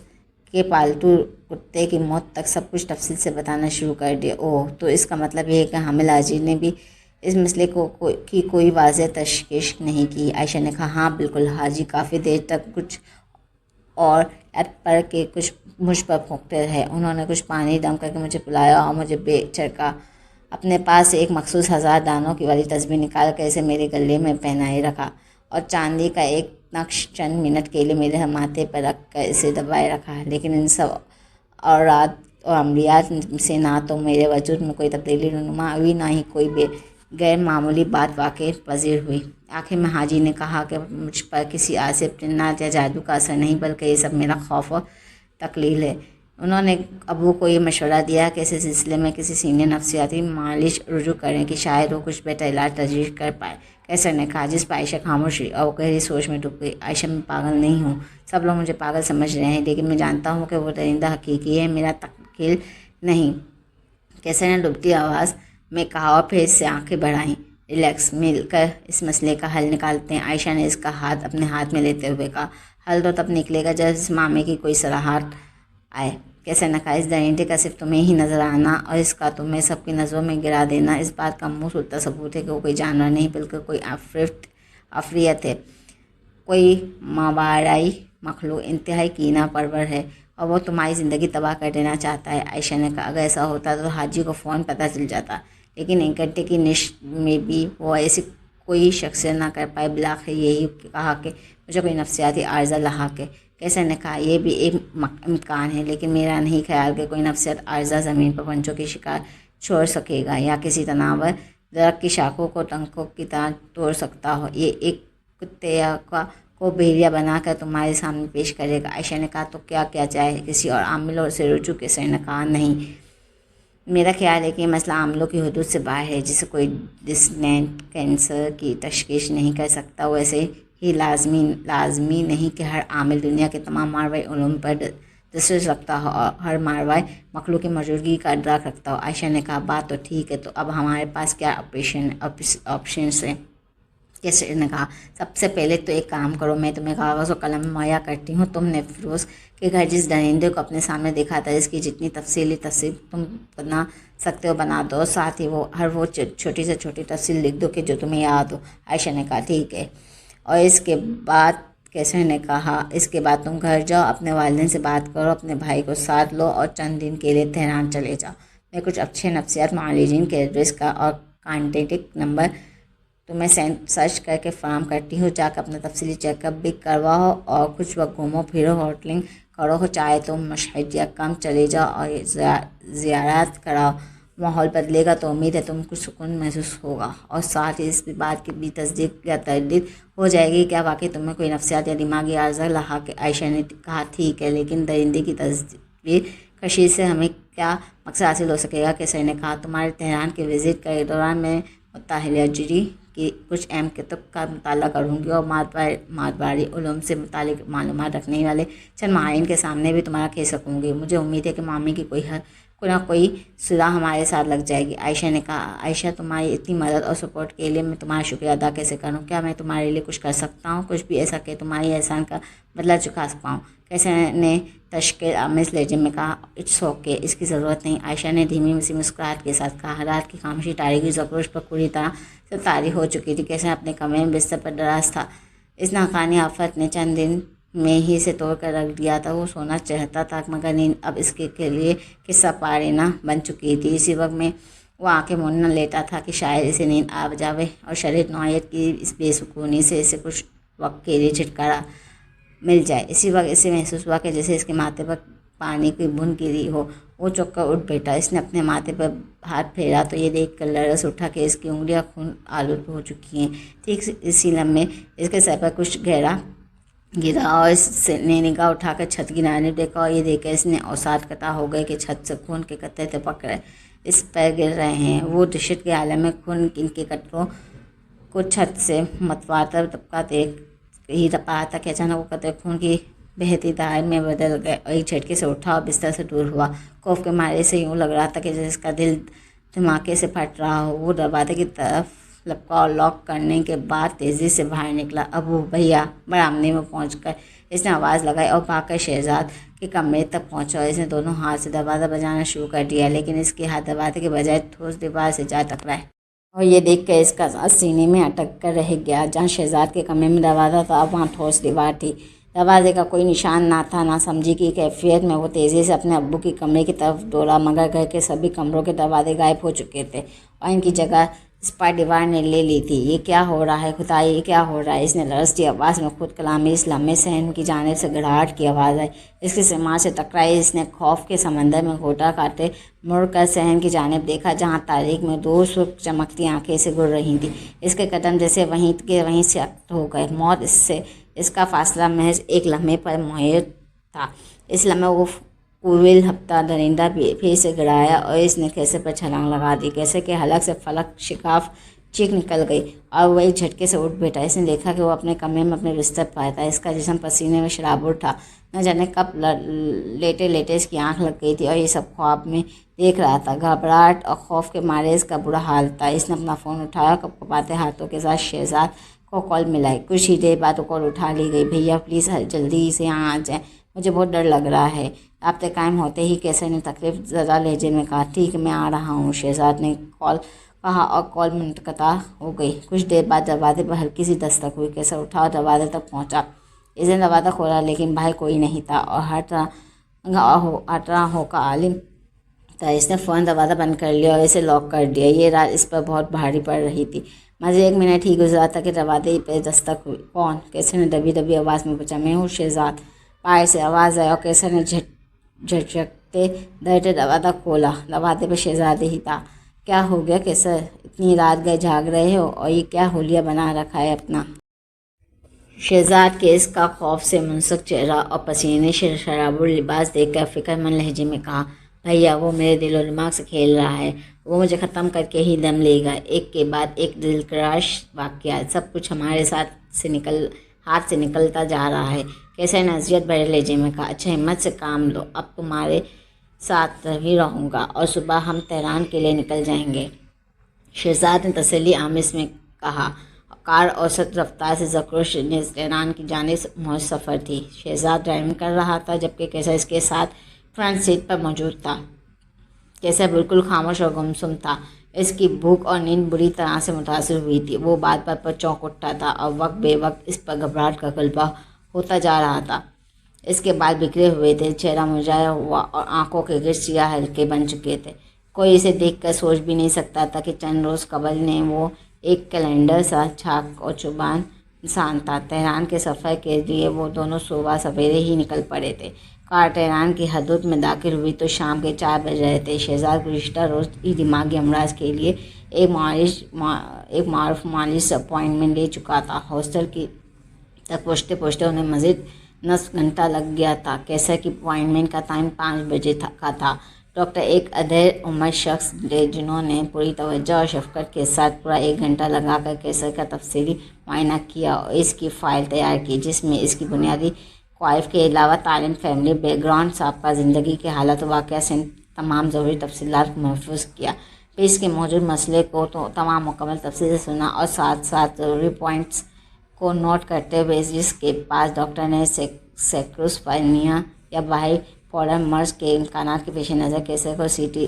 کے پالتو کتے کی موت تک سب کچھ تفصیل سے بتانا شروع کر دیا۔ اوہ، تو اس کا مطلب یہ ہے کہ حامد حاجی نے بھی اس مسئلے کی کوئی واضح تشخیص نہیں کی؟ عائشہ نے کہا۔ ہاں بالکل، حاجی کافی دیر تک کچھ اور پر کے کچھ مجھ پر پھونکتے رہے۔ انہوں نے کچھ پانی دم کر کے مجھے پلایا اور مجھے بے چرکا اپنے پاس سے ایک مخصوص 1000 دانوں کی والی تسبیح نکال کر اسے میرے گلے میں پہنائے رکھا اور چاندی کا ایک نقش چند منٹ کے لیے میرے ماتھے پر رکھ کر اسے دبائے رکھا، لیکن ان سب اوراد اور عملیات سے نہ تو میرے وجود میں کوئی تبدیلی رونما ہوئی، نہ ہی کوئی غیر معمولی بات واقع پذیر ہوئی۔ آخر میں حاجی نے کہا کہ مجھ پر کسی عاصف جنات یا جادو کا اثر نہیں، بلکہ یہ سب میرا خوف و تقلیل ہے۔ انہوں نے ابو کو یہ مشورہ دیا کہ اس سلسلے میں کسی سینئر نفسیاتی معالج رجوع کریں کہ شاید وہ کچھ بہتر علاج تجویز کر پائے، کیسر نے کہا، جس پر عائشہ خاموش رہی اور وہ گہری سوچ میں ڈوب گئی۔ عائشہ، میں پاگل نہیں ہوں، سب لوگ مجھے پاگل سمجھ رہے ہیں، لیکن میں جانتا ہوں کہ وہ درندہ حقیقی ہے، میرا تخیل نہیں، کیسر نے ڈوبتی آواز میں کہا اور پھر اس سے آنکھیں بڑھائیں۔ ریلیکس، مل کر اس مسئلے کا حل نکالتے ہیں، عائشہ نے اس کا ہاتھ اپنے ہاتھ میں لیتے ہوئے کہا۔ حل تو تب نکلے گا جب اس معاملے کی کوئی صلاحیت آئے، کیسر نے کہا۔ اس درندے کا صرف تمہیں ہی نظر آنا اور اس کا تمہیں سب کی نظروں میں گرا دینا اس بات کا منہ سلطہ ثبوت ہے کہ وہ کوئی جانور نہیں بلکہ کوئی عفریت ہے، کوئی ماورائی مخلوق انتہائی کینہ پرور ہے، اور وہ تمہاری زندگی تباہ کر دینا چاہتا ہے۔ عائشہ نے کہا۔ اگر ایسا ہوتا تو حاجی کو فوراً پتہ چل جاتا، لیکن ایک گھنٹے کی نشست میں بھی وہ ایسی کوئی شخصیت نہ کر پائے۔ بالآخر یہی کہا کہ مجھے کوئی نفسیاتی عارضہ لاحق ہے، کیسر نے کہا۔ یہ بھی ایک امکان ہے، لیکن میرا نہیں خیال کہ کوئی نفسیاتی عارضہ زمین پر پنچوں کی شکار چھوڑ سکے گا یا کسی تناور درخت کی شاخوں کو ٹنکوں کی طرح توڑ سکتا ہو۔ یہ ایک کتے کو بحیرہ بنا کر تمہارے سامنے پیش کرے گا، عائشہ نے کہا۔ تو کیا چاہے؟ کسی اور عامل سے رجوع؟ کیسر نے کہا۔ نہیں، میرا خیال ہے کہ یہ مسئلہ عاملوں کی حدود سے باہر ہے، جسے کوئی ڈسٹینٹ کینسر کی تشخیص نہیں کر سکتا۔ ویسے ہی لازمی نہیں کہ ہر عامل دنیا کے تمام ماورئی علوم پر دلچسپ لگتا ہو اور ہر ماروائی مخلوق کی موجودگی کا ادراک رکھتا ہو۔ عائشہ نے کہا بات تو ٹھیک ہے، تو اب ہمارے پاس کیا آپشنس ہیں؟ کیسر نے کہا سب سے پہلے تو ایک کام کرو، میں تمہیں کاغذ و قلم مہیا کرتی ہوں، تم نے فیروز کے گھر جس درندے کو اپنے سامنے دیکھا تھا اس کی جتنی تفصیلی تصویر تم بنا سکتے ہو بنا دو، ساتھ ہی وہ چھوٹی سے چھوٹی تفصیل لکھ دو کہ جو تمہیں یاد ہو۔ عائشہ نے کہا ٹھیک ہے۔ اور اس کے بعد کیسر نے کہا اس کے بعد تم گھر جاؤ، اپنے والدین سے بات کرو، اپنے بھائی کو ساتھ لو اور چند دن کے لیے تہران چلے جاؤ۔ میں کچھ اچھے نفسیات معالجین کے ایڈریس کا اور کانٹیکٹ نمبر تمہیں سرچ کر کے فراہم کرتی ہوں، جا کر اپنا تفصیلی چیک اپ بھی کرواؤ اور کچھ وقت گھومو پھرو، ہوٹلنگ کرو، چاہے تو مشہد یا کم چلے جاؤ اور زیارات کراؤ۔ ماحول بدلے گا تو امید ہے تم کچھ سکون محسوس ہوگا، اور ساتھ ہی اس بات کی بھی تصدیق یا تردید ہو جائے گی کیا واقعی تمہیں کوئی نفسیات یا دماغی عارضہ لاحق ہے۔ عائشہ نے کہا ٹھیک ہے، لیکن درندے کی تصویر کشی سے ہمیں کیا مقصد حاصل ہو سکے گا؟ کیسر نے کہا تمہارے تہران کے وزٹ کے دوران میں مطالعہ جری کی کچھ اہم کتب کا مطالعہ کروں گی اور مادباری علوم سے متعلق معلومات رکھنے والے چند ماہرین کے سامنے بھی تمہارا کھیل سکوں گی۔ مجھے امید ہے کہ مامی کی کوئی نہ کوئی صلاح ہمارے ساتھ لگ جائے گی۔ عائشہ نے کہا عائشہ تمہاری اتنی مدد اور سپورٹ کے لیے میں تمہارا شکریہ ادا کیسے کروں؟ کیا میں تمہارے لیے کچھ کر سکتا ہوں؟ کچھ بھی ایسا کہ تمہاری احسان کا بدلہ چکا پاؤں؟ کیسر نے تشکیل آمیز لہجے میں کہا اٹس اوکے، اس کی ضرورت نہیں۔ عائشہ نے دھیمی سی مسکراہٹ کے ساتھ کہا رات کی خاموشی تاریکی زکروش پر پوری طرح سے طاری ہو چکی تھی۔ کیسر اپنے کمرے میں بستر پر دراز تھا۔ اس ناقابل آفت نے چند دن میں ہی سے توڑ کر رکھ دیا تھا۔ وہ سونا چاہتا تھا مگر نیند اب اس کے لیے قصہ پارینہ بن چکی تھی۔ اسی وقت میں وہ آنکھیں موندنا لیتا تھا کہ شاید اسے نیند آ جاوے اور شدید نوعیت کی اس بے سکونی سے اسے کچھ وقت کے لیے چھٹکارا مل جائے۔ اسی وقت اسے محسوس ہوا کہ جیسے اس کے ماتھے پر پانی کی بوند گری ہو۔ وہ چوک کر اٹھ بیٹھا۔ اس نے اپنے ماتھے پر ہاتھ پھیرا تو یہ دیکھ کر لرز اٹھا کہ اس کی انگلیاں خون آلود ہو چکی ہیں۔ ٹھیک اسی لمحے اس کے سر پر کچھ گہرا گرا اور اس نے نگاہ اٹھا کر چھت کی جانب دیکھا اور یہ دیکھ کر اس نے اوساط قطع ہو گئے کہ چھت سے خون کے قطرے ٹپک کر اس پر گر رہے ہیں۔ وہ دہشت کے عالم میں خون کے قطروں کو چھت سے متواتر طبقہ دیکھ ہی رہا تھا کہ اچانک وہ قطرے خون کی بہتی دھار میں بدل گئے اور ایک جھٹکے سے اٹھا اور بستر سے دور ہوا۔ خوف کے مارے سے یوں لگ رہا تھا کہ جیسے اس کا دل دھماکے سے پھٹ رہا ہو۔ وہ دروازے کی طرف لپکا اور لاک کرنے کے بعد تیزی سے باہر نکلا۔ ابو بھیا! برآمدے میں پہنچ کر اس نے آواز لگائی اور بھاگ کر شہزاد کے کمرے تک پہنچا اور اس نے دونوں ہاتھ سے دروازہ بجانا شروع کر دیا، لیکن اس کے ہاتھ دروازے کے بجائے ٹھوس دیوار سے جا ٹکرائے اور یہ دیکھ کر اس کا سانس سینے میں اٹک کر رہ گیا۔ جہاں شہزاد کے کمرے میں دروازہ تھا وہاں ٹھوس دیوار تھی۔ دروازے کا کوئی نشان نہ تھا۔ ناسمجھی کی کیفیت میں وہ تیزی سے اپنے ابو کے کمرے کی طرف دوڑا مگر گھر کے سبھی کمروں کے دروازے غائب ہو چکے تھے اور ان کی جگہ اسپائر دیوار نے لے لی تھی۔ یہ کیا ہو رہا ہے خدا، یہ کیا ہو رہا ہے؟ اس نے لرزتی آواز میں خود کلامی اس لمحے صحن کی جانب سے گڑگڑاہٹ کی آواز آئی۔ اس کی سماعت سے ٹکرائی۔ اس نے خوف کے سمندر میں گھوٹا کھاتے مڑ کر صحن کی جانب دیکھا جہاں تاریک میں دو سرخ چمکتی آنکھیں اسے گھور رہی تھیں۔ اس کے قدم جیسے وہیں کے وہیں سخت ہو گئے۔ موت اس سے اس کا فاصلہ محض ایک لمحے پر محیط تھا۔ اس لمحے وہ کوئل ہفتہ درندہ پھر سے گڑایا اور اس نے کیسر پر چھلانگ لگا دی۔ کیسر کے حلق سے فلک شکاف چیخ نکل گئی اور وہ ایک جھٹکے سے اٹھ بیٹھا۔ اس نے دیکھا کہ وہ اپنے کمرے میں اپنے بستر پر تھا۔ اس کا جسم پسینے میں شرابور تھا۔ نہ جانے کب لیٹے لیٹے اس کی آنکھ لگ گئی تھی اور یہ سب خواب میں دیکھ رہا تھا۔ گھبراہٹ اور خوف کے مارے اس کا برا حال تھا۔ اس نے اپنا فون اٹھایا اور کپکپاتے ہاتھوں کے ساتھ شہزاد کو کال ملائی۔ کچھ ہی دیر بعد وہ کال اٹھا لی گئی۔ بھیا پلیز جلدی سے یہاں آ جائیں، مجھے بہت ڈر لگ رہا ہے۔ رابطے قائم ہوتے ہی کیسر نے تکلیف زدہ لہجے میں کہا ٹھیک میں آ رہا ہوں۔ شہزاد نے کہا اور کال منقطع ہو گئی۔ کچھ دیر بعد دروازے پر ہلکی سی دستک ہوئی۔ کیسر اٹھا اور دروازے تک پہنچا۔ اس نے دروازہ کھولا لیکن باہر کوئی نہیں تھا اور ہر طرح ہو کا عالم تھا۔ اس نے فوراً دروازہ بند کر لیا اور اسے لاک کر دیا۔ یہ رات اس پر بہت بھاری پڑ رہی تھی۔ مزید 1 منٹ ہی گزرا تھا کہ دروازے پہ دستک ہوئی۔ کون؟ کیسر نے دبی دبی آواز میں پوچھا۔ میں ہوں شہزاد، باہر سے آواز آئی اور کیسر نے جھٹکتے ڈرتے دروازہ کھولا۔ دروازے پہ شہزادی ہی تھا۔ کیا ہو گیا کیسر؟ اتنی رات گئے جاگ رہے ہو اور یہ کیا حلیہ بنا رکھا ہے اپنا؟ شہزاد کے اس کا خوف سے منسک چہرہ اور پسینے سے شرابور لباس دیکھ کر فکر مند لہجے میں کہا بھیا وہ میرے دل و دماغ سے کھیل رہا ہے، وہ مجھے ختم کر کے ہی دم لے گا۔ ایک کے بعد ایک دلکراش واقعات، سب کچھ ہمارے ساتھ سے نکل ہاتھ سے نکلتا جا رہا ہے۔ کیسر نے اذیت بھرے لہجے میں کہا، اچھا ہمت سے کام لو، اب تمہارے ساتھ ہی رہوں گا اور صبح ہم تہران کے لیے نکل جائیں گے۔ شہزاد نے تسلی آمیز میں کہا۔ کار اوسط رفتار سے زکروش نیز تہران کی جانب موج سفر تھی۔ شہزاد ڈرائیونگ کر رہا تھا جبکہ کیسر اس کے ساتھ فرنٹ سیٹ پر موجود تھا۔ کیسر بالکل خاموش اور گمسم تھا۔ اس کی بھوک اور نیند بری طرح سے متاثر ہوئی تھی۔ وہ بات بات پر چونک اٹھتا تھا اور وقت بے وقت اس پر گھبراہٹ کا غلبہ ہوتا جا رہا تھا۔ اس کے بال بکھرے ہوئے تھے، چہرہ مرجھایا ہوا اور آنکھوں کے گرد سیاہ حلقے بن چکے تھے۔ کوئی اسے دیکھ کر سوچ بھی نہیں سکتا تھا کہ چند روز قبل نے وہ ایک کیلنڈر سا چاک اور چوبان انسان تھا۔ تہران کے سفر کے لیے وہ دونوں صبح سویرے ہی نکل پڑے تھے۔ کار تہران کی حدود میں داخل ہوئی تو شام کے 4 بج رہے تھے۔ شہزاد گزشتہ روز ہی دماغی امراض کے لیے ایک معروف معالج سے اپائنٹمنٹ لے چکا تھا۔ ہاسٹل تک پہنچتے پہنچتے انہیں مزید نصف گھنٹہ لگ گیا تھا۔ کیسر کی اپائنٹمنٹ کا ٹائم 5 بجے کا تھا۔ ڈاکٹر ایک ادھیڑ عمر شخص تھے جنہوں نے پوری توجہ اور شفقت کے ساتھ پورا 1 گھنٹہ لگا کر کیسر کا تفصیلی معائنہ کیا اور اس کی فائل تیار کی، جس میں اس کی بنیادی کوائف کے علاوہ تعلیم، فیملی بیک گراؤنڈ، سابقہ زندگی کے حالات و واقعات سے تمام ضروری تفصیلات کو محفوظ کیا۔ پھر اس کے موجود مسئلے کو تمام مکمل تفصیل سے سنا اور ساتھ ساتھ ضروری پوائنٹس کو نوٹ کرتے ہوئے جس کے پاس ڈاکٹر نے سیکروسپائنیا یا باہی فورم مرض کے امکانات کے پیش نظر کیسر کو سی ٹی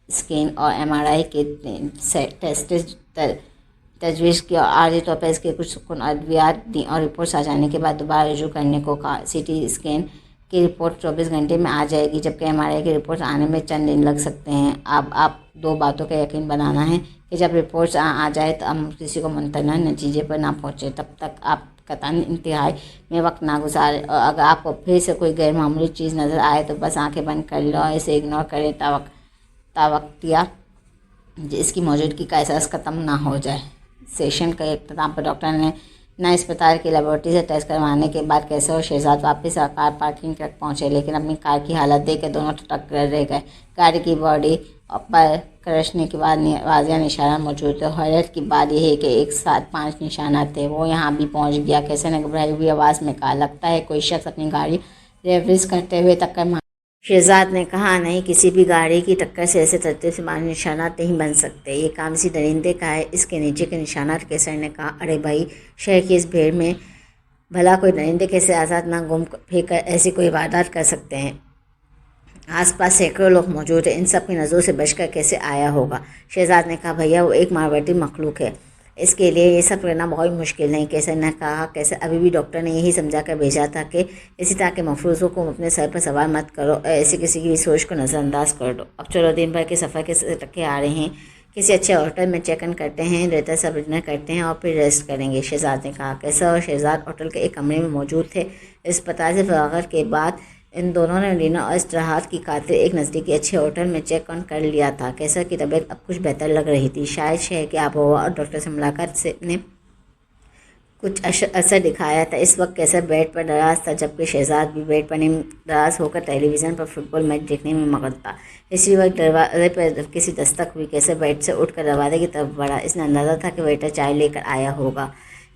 اسکین اور MRI کے ٹیسٹ تجویز کی اور عارضی طور پر اس کے کچھ ادویات دیں اور رپورٹس آ جانے کے بعد دوبارہ رجوع کرنے کو کہا۔ سی ٹی اسکین کی رپورٹ 24 گھنٹے میں آ جائے گی جبکہ MRI کی رپورٹس آنے میں چند دن لگ سکتے ہیں۔ اب آپ 2 باتوں کا یقین بنانا ہے کہ جب رپورٹس آ جائے تو ہم کسی کو ممتنع نتیجے پر نہ پہنچے، تب تک آپ قطعاً انتہائی میں وقت نہ گزارے اور اگر آپ کو پھر سے کوئی غیر معمولی چیز نظر آئے تو بس آنکھیں بند کر لیں اور اسے اگنور کریں تاوقتیا اس کی موجودگی کا احساس ختم نہ ہو جائے۔ سیشن کے اختتام پر ڈاکٹر نے نئے اسپتال کی لیبارٹری سے ٹیسٹ کروانے کے بعد کیسر اور شہزاد واپس کار پارکنگ تک پہنچے، لیکن اپنی کار کی حالت دیکھ کے دونوں ٹھٹک کر رہ گئے۔ گاڑی کی باڈی پر کرشنے کے بعد واضح نشانات موجود تھے۔ حیرت کی بات یہ ہے کہ ایک ساتھ 5 نشانات تھے۔ وہ یہاں بھی پہنچ گیا، کیسر نے گھبرائی ہوئی آواز میں کہا۔ لگتا ہے کوئی شخص اپنی گاڑی ریورس کرتے ہوئے ٹکر مار۔ شہزاد نے کہا، نہیں، کسی بھی گاڑی کی ٹکر سے ایسے ترتیب سے 5 نشانات نہیں بن سکتے۔ یہ کام اسی درندے کا ہے، اس کے نیچے کے نشانات۔ کیسر نے کہا، ارے بھائی، شہر کی اس بھیڑ میں بھلا کوئی درندے کیسے آزاد نہ گھوم پھر کر ایسی کوئی واردات کر سکتے ہیں؟ آس پاس سینکڑوں لوگ موجود ہیں، ان سب کی نظروں سے بچ کر کیسے آیا ہوگا؟ شہزاد نے کہا، بھیا وہ ایک ماروتی مخلوق ہے، اس کے لیے یہ سب کرنا بہت مشکل نہیں۔ کیسر نے کہا، کیسر ابھی بھی ڈاکٹر نے یہی سمجھا کر بھیجا تھا کہ اسی طرح کے مفروضوں کو اپنے سر پر سوار مت کرو اور ایسی کسی کی بھی سوچ کو نظر انداز کر دو۔ اب چلو، دن بھر کے سفر کے ٹکے آ رہے ہیں، کسی اچھے ہوٹل میں چیک ان کرتے ہیں، رہتا سب ڈنر کرتے ہیں اور پھر ریسٹ کریں گے، شہزاد نے کہا۔ کیسر اور شہزاد ہوٹل کے ایک کمرے میں موجود تھے۔ اسپتال سے فراغت کے بعد ان دونوں نے ڈنر اور استراحت کی خاطر ایک نزدیکی اچھے ہوٹل میں چیک ان کر لیا تھا۔ کیسر کی طبیعت اب کچھ بہتر لگ رہی تھی۔ شاید شہر کی آب و ہوا اور ڈاکٹر سے ملاقات نے کچھ اثر دکھایا تھا۔ اس وقت کیسر بیڈ پر دراز تھا جبکہ شہزاد بھی بیڈ پر نیم دراز ہو کر ٹیلی ویژن پر فٹ بال میچ دیکھنے میں مگن تھا۔ اسی وقت دروازے پر کسی دستک ہوئی۔ کیسر بیڈ سے اٹھ کر دروازے کی طرف بڑھا۔ اس نے اندازہ تھا کہ ویٹر چائے لے کر آیا ہوگا۔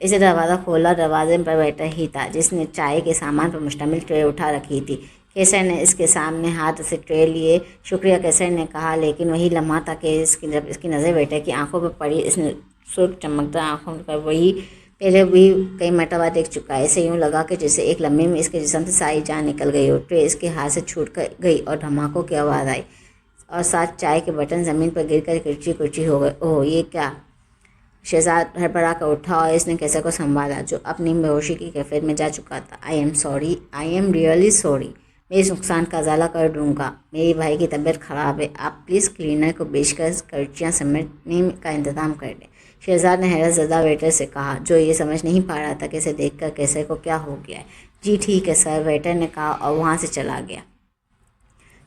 اس نے دروازہ کھولا، دروازے پر ویٹر ہی تھا جس نے چائے کے سامان پر مشتمل ٹرے اٹھا رکھی تھی۔ کیسر نے اس کے سامنے ہاتھ سے ٹرے لیے۔ شکریہ، کیسر نے کہا، لیکن وہی لمحہ تھا کہ جب اس کی نظر ویٹر کی آنکھوں پر پڑی، اس نے سرخ چمکدار آنکھوں کر وہی پہلے بھی کئی مرتبہ دیکھ چکا ہے۔ اسے یوں لگا کہ جیسے ایک لمحے میں اس کے جسم سے ساری جان نکل گئی ہو۔ ٹرے اس کے ہاتھ سے چھوٹ کر گئی اور دھماکوں کی آواز آئی اور ساتھ چائے کے برتن زمین پر گر کر کرچی ہو گئے۔ اوہ، یہ کیا؟ شہزاد ہڑبڑا کر اٹھا اور اس نے کیسر کو سنبھالا جو اپنی بے ہوشی کی کیفیت میں جا چکا تھا۔ آئی ایم ریئلی سوری، میں اس نقصان کا ازالہ کر دوں گا۔ میری بھائی کی طبیعت خراب ہے، آپ پلیز کلینر کو بھیج کر کرچیاں سمیٹنے کا انتظام کر دیں، شہزاد نے حیرت زدہ ویٹر سے کہا جو یہ سمجھ نہیں پا رہا تھا کہ اسے دیکھ کر کیسر کو کیا ہو گیا ہے۔ جی ٹھیک ہے سر، ویٹر نے کہا اور وہاں سے چلا گیا۔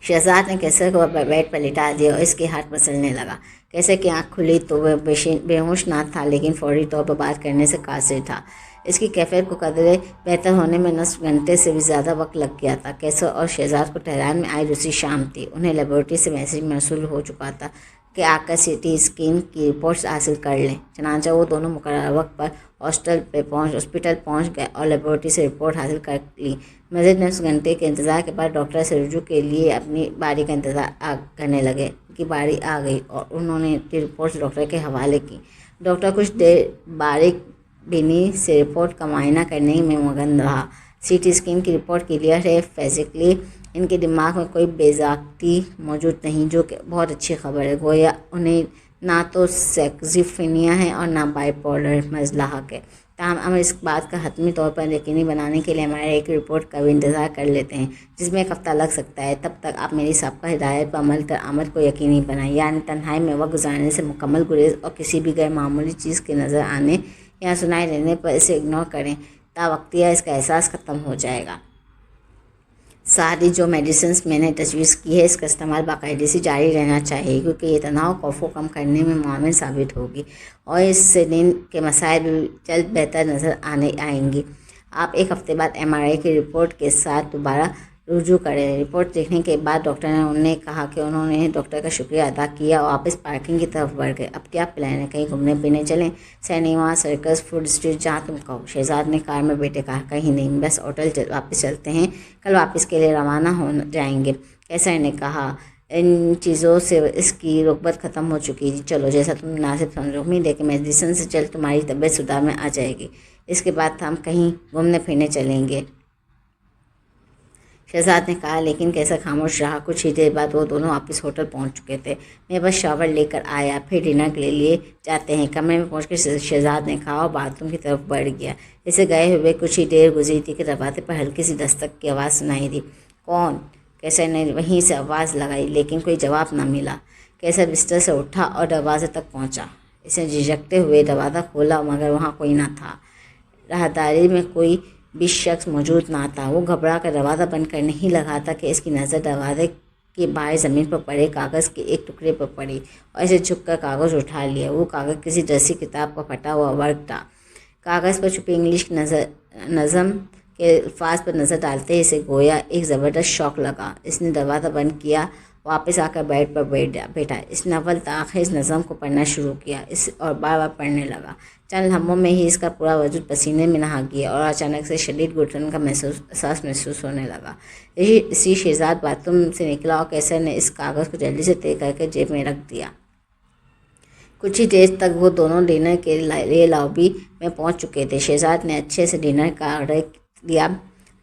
شہزاد نے کیسر کو بیڈ پر لٹا دیا اور اس کے ہاتھ مسلنے لگا۔ کیسر کی آنکھ کھلی تو وہ بے ہوش نہ تھا لیکن فوری طور پر بات کرنے سے قاصر تھا۔ اس کی کیفیت کو قدرے بہتر ہونے میں نصف گھنٹے سے بھی زیادہ وقت لگ گیا تھا۔ کیسر اور شہزاد کو تہران میں آئی دوسری شام تھی۔ انہیں لیبارٹری سے میسج موصول ہو چکا تھا کہ آ کر سی ٹی اسکین کی رپورٹس حاصل کر لیں۔ چنانچہ وہ دونوں مقررہ وقت پر ہاسپٹل پہنچ گئے اور لیبارٹری سے رپورٹ حاصل کر لی۔ مزید 9 گھنٹے کے انتظار کے بعد ڈاکٹر سے رجوع کے لیے اپنی باری کا انتظار کرنے لگے۔ ان کی باری آ گئی اور انہوں نے اپنی رپورٹ ڈاکٹر کے حوالے کی۔ ڈاکٹر کچھ دیر باریک بینی سے رپورٹ کا معائنہ کرنے میں مگن رہا۔ سی ٹی اسکین کی رپورٹ کلیئر ہے، فزیکلی ان کے دماغ میں کوئی بیضابطگی موجود نہیں، جو کہ بہت اچھی خبر ہے۔ گویا انہیں نہ تو سکیزوفرینیا ہے اور نہ بائی پولر مزاحمت ہے۔ تاہم ہم اس بات کا حتمی طور پر یقینی بنانے کے لیے ہمارے ایک رپورٹ کا بھی انتظار کر لیتے ہیں، جس میں 1 ہفتہ لگ سکتا ہے۔ تب تک آپ میری سابقہ ہدایت پر عمل کر آمد کو یقینی بنائیں، یعنی تنہائی میں وقت گزارنے سے مکمل گریز اور کسی بھی غیر معمولی چیز کے نظر آنے یا سنائی دینے پر اسے اگنور کریں۔ تا وقتیہ اس کا احساس ختم ہو جائے گا۔ ساتھ ہی جو میڈیسنز میں نے تجویز کی ہے، اس کا استعمال باقاعدگی سے جاری رہنا چاہیے، کیونکہ یہ تناؤ خوف کو کم کرنے میں معاون ثابت ہوگی اور اس سے نیند کے مسائل بھی جلد بہتر نظر آئیں گی۔ آپ 1 ہفتے بعد MRI کی رپورٹ کے ساتھ دوبارہ رجوع کریں۔ رپورٹ دیکھنے کے بعد ڈاکٹر نے انہیں کہا کہ انہوں نے ڈاکٹر کا شکریہ ادا کیا اور واپس پارکنگ کی طرف بڑھ گئے۔ اب کیا پلان ہے؟ کہیں گھومنے پھرنے چلیں؟ سینما، سرکس، فوڈ اسٹریٹ، جہاں تم کہو۔ شہزاد نے کار میں بیٹے کہا، کہیں نہیں، بس ہوٹل واپس چلتے ہیں، کل واپس کے لیے روانہ ہو جائیں گے۔ کیسر نے کہا، ان چیزوں سے اس کی رغبت ختم ہو چکی تھی۔ چلو، جیسا تم مناسب سمجھو۔ امید ہے کہ میڈیسن سے جلد تمہاری طبیعت سدھار میں آ جائے گی۔ اس کے بعد ہم کہیں گھومنے پھرنے چلیں گے۔ شہزاد نے کہا، لیکن کیسر خاموش رہا۔ کچھ ہی دیر بعد وہ دونوں واپس ہوٹل پہنچ چکے تھے۔ میں بس شاور لے کر آیا، پھر ڈنر کے لیے جاتے ہیں، کمرے میں پہنچ کر شہزاد نے کہا اور باتھ روم کی طرف بڑھ گیا۔ اسے گئے ہوئے کچھ ہی دیر گزری تھی کہ دروازے پر ہلکی سی دستک کی آواز سنائی دی۔ کون؟ کیسر نے وہیں سے آواز لگائی، لیکن کوئی جواب نہ ملا۔ کیسر بستر سے اٹھا اور دروازے تک پہنچا۔ اس نے جھجکتے ہوئے دروازہ کھولا، مگر وہاں کوئی نہ تھا۔ راہداری میں کوئی بھی شخص موجود نہ تھا۔ وہ گھبرا کر دروازہ بند کرنے ہی لگا تھا کہ اس کی نظر دروازے کے باہر زمین پر پڑے کاغذ کے ایک ٹکڑے پر پڑی اور اسے جھک کر کاغذ اٹھا لیا۔ وہ کاغذ کسی درسی کتاب کا پھٹا ہوا ورق تھا۔ کاغذ پر چھپی انگلش نظم کے الفاظ پر نظر ڈالتے ہی اسے گویا ایک زبردست شوق لگا۔ اس نے دروازہ بند کیا، واپس آ کر بیڈ پر بیٹھا۔ اس نے اول تاخیر اس نظم کو پڑھنا شروع کیا اور بار بار پڑھنے لگا۔ چند لمحوں میں ہی اس کا پورا وجود پسینے میں نہا گیا اور اچانک سے شدید گھٹن کا احساس محسوس ہونے لگا۔ اسی شہزاد باتھ روم سے نکلا اور کیسر نے اس کاغذ کو جلدی سے طے کر کے جیب میں رکھ دیا۔ کچھ ہی دیر تک وہ دونوں ڈنر کے لیے لابی میں پہنچ چکے تھے۔ شہزاد نے اچھے سے ڈنر کا آرڈر دیا۔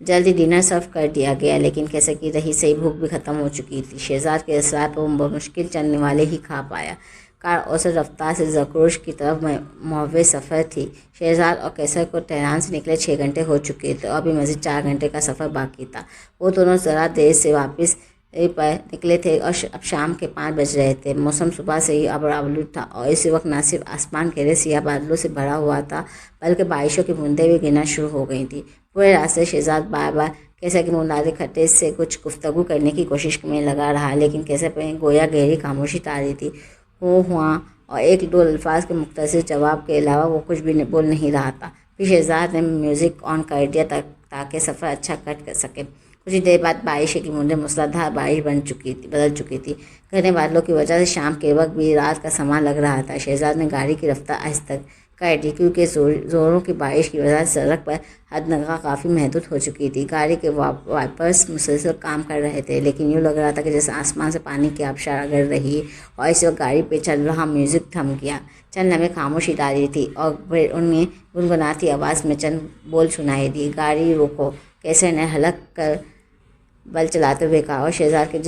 جلدی ڈنر سرو کر دیا گیا، لیکن کیسر کی رہی صحیح بھوک بھی ختم ہو چکی تھی۔ شہزاد کے اثرات وہ بمشکل چند نوالے ہی کھا پایا۔ کار اوسط رفتار سے زکروش کی طرف محور سفر تھی۔ شہزاد اور کیسر کو تہران سے نکلے 6 گھنٹے ہو چکے تھے اور ابھی مزید 4 گھنٹے کا سفر باقی تھا۔ وہ دونوں ذرا دیر سے واپس پر نکلے تھے اور اب شام کے 5 بج رہے تھے۔ موسم صبح سے ہی ابر آلود تھا اور اسی وقت نہ صرف آسمان گہرے سیاہ بادلوں سے بھرا ہوا تھا، بلکہ بارشوں کی بوندیں بھی گرنا شروع ہو گئی تھیں۔ پورے راستے شہزاد بار بار کیسر کے منادے کھٹے سے کچھ گفتگو کرنے کی کوشش میں لگا رہا، لیکن کیسر پہ گویا گہری خاموشی طاری تھی۔ ہواں اور 1-2 الفاظ کے مختصر جواب کے علاوہ وہ کچھ بھی بول نہیں رہا تھا۔ پھر شہزاد نے میوزک آن کر دیا تاکہ سفر اچھا کٹ کر سکے۔ کچھ دیر بعد بارش کی بوندیں موسلادھار بارش بدل چکی تھی۔ گھنے بادلوں کی وجہ سے شام کے وقت بھی رات کا سماں لگ رہا تھا۔ شہزاد نے گاڑی کی رفتار آہستہ کر دی، کیونکہ زوروں کی بارش کی وجہ سے سڑک پر حدنگاہ کافی محدود ہو چکی تھی۔ گاڑی کے وائپرز مسلسل کام کر رہے تھے، لیکن یوں لگ رہا تھا کہ جیسے آسمان سے پانی کی آبشار گر رہی اور اس وقت گاڑی پہ چل رہا میوزک تھم گیا۔ چند لمحے خاموشی طاری تھی اور پھر ان میں گنگناتی آواز میں چند بول سنائی دی۔ گاڑی روکو، کیسر نے ہلک کر بل چلاتے ہوئے کہا، اور شہزاد کے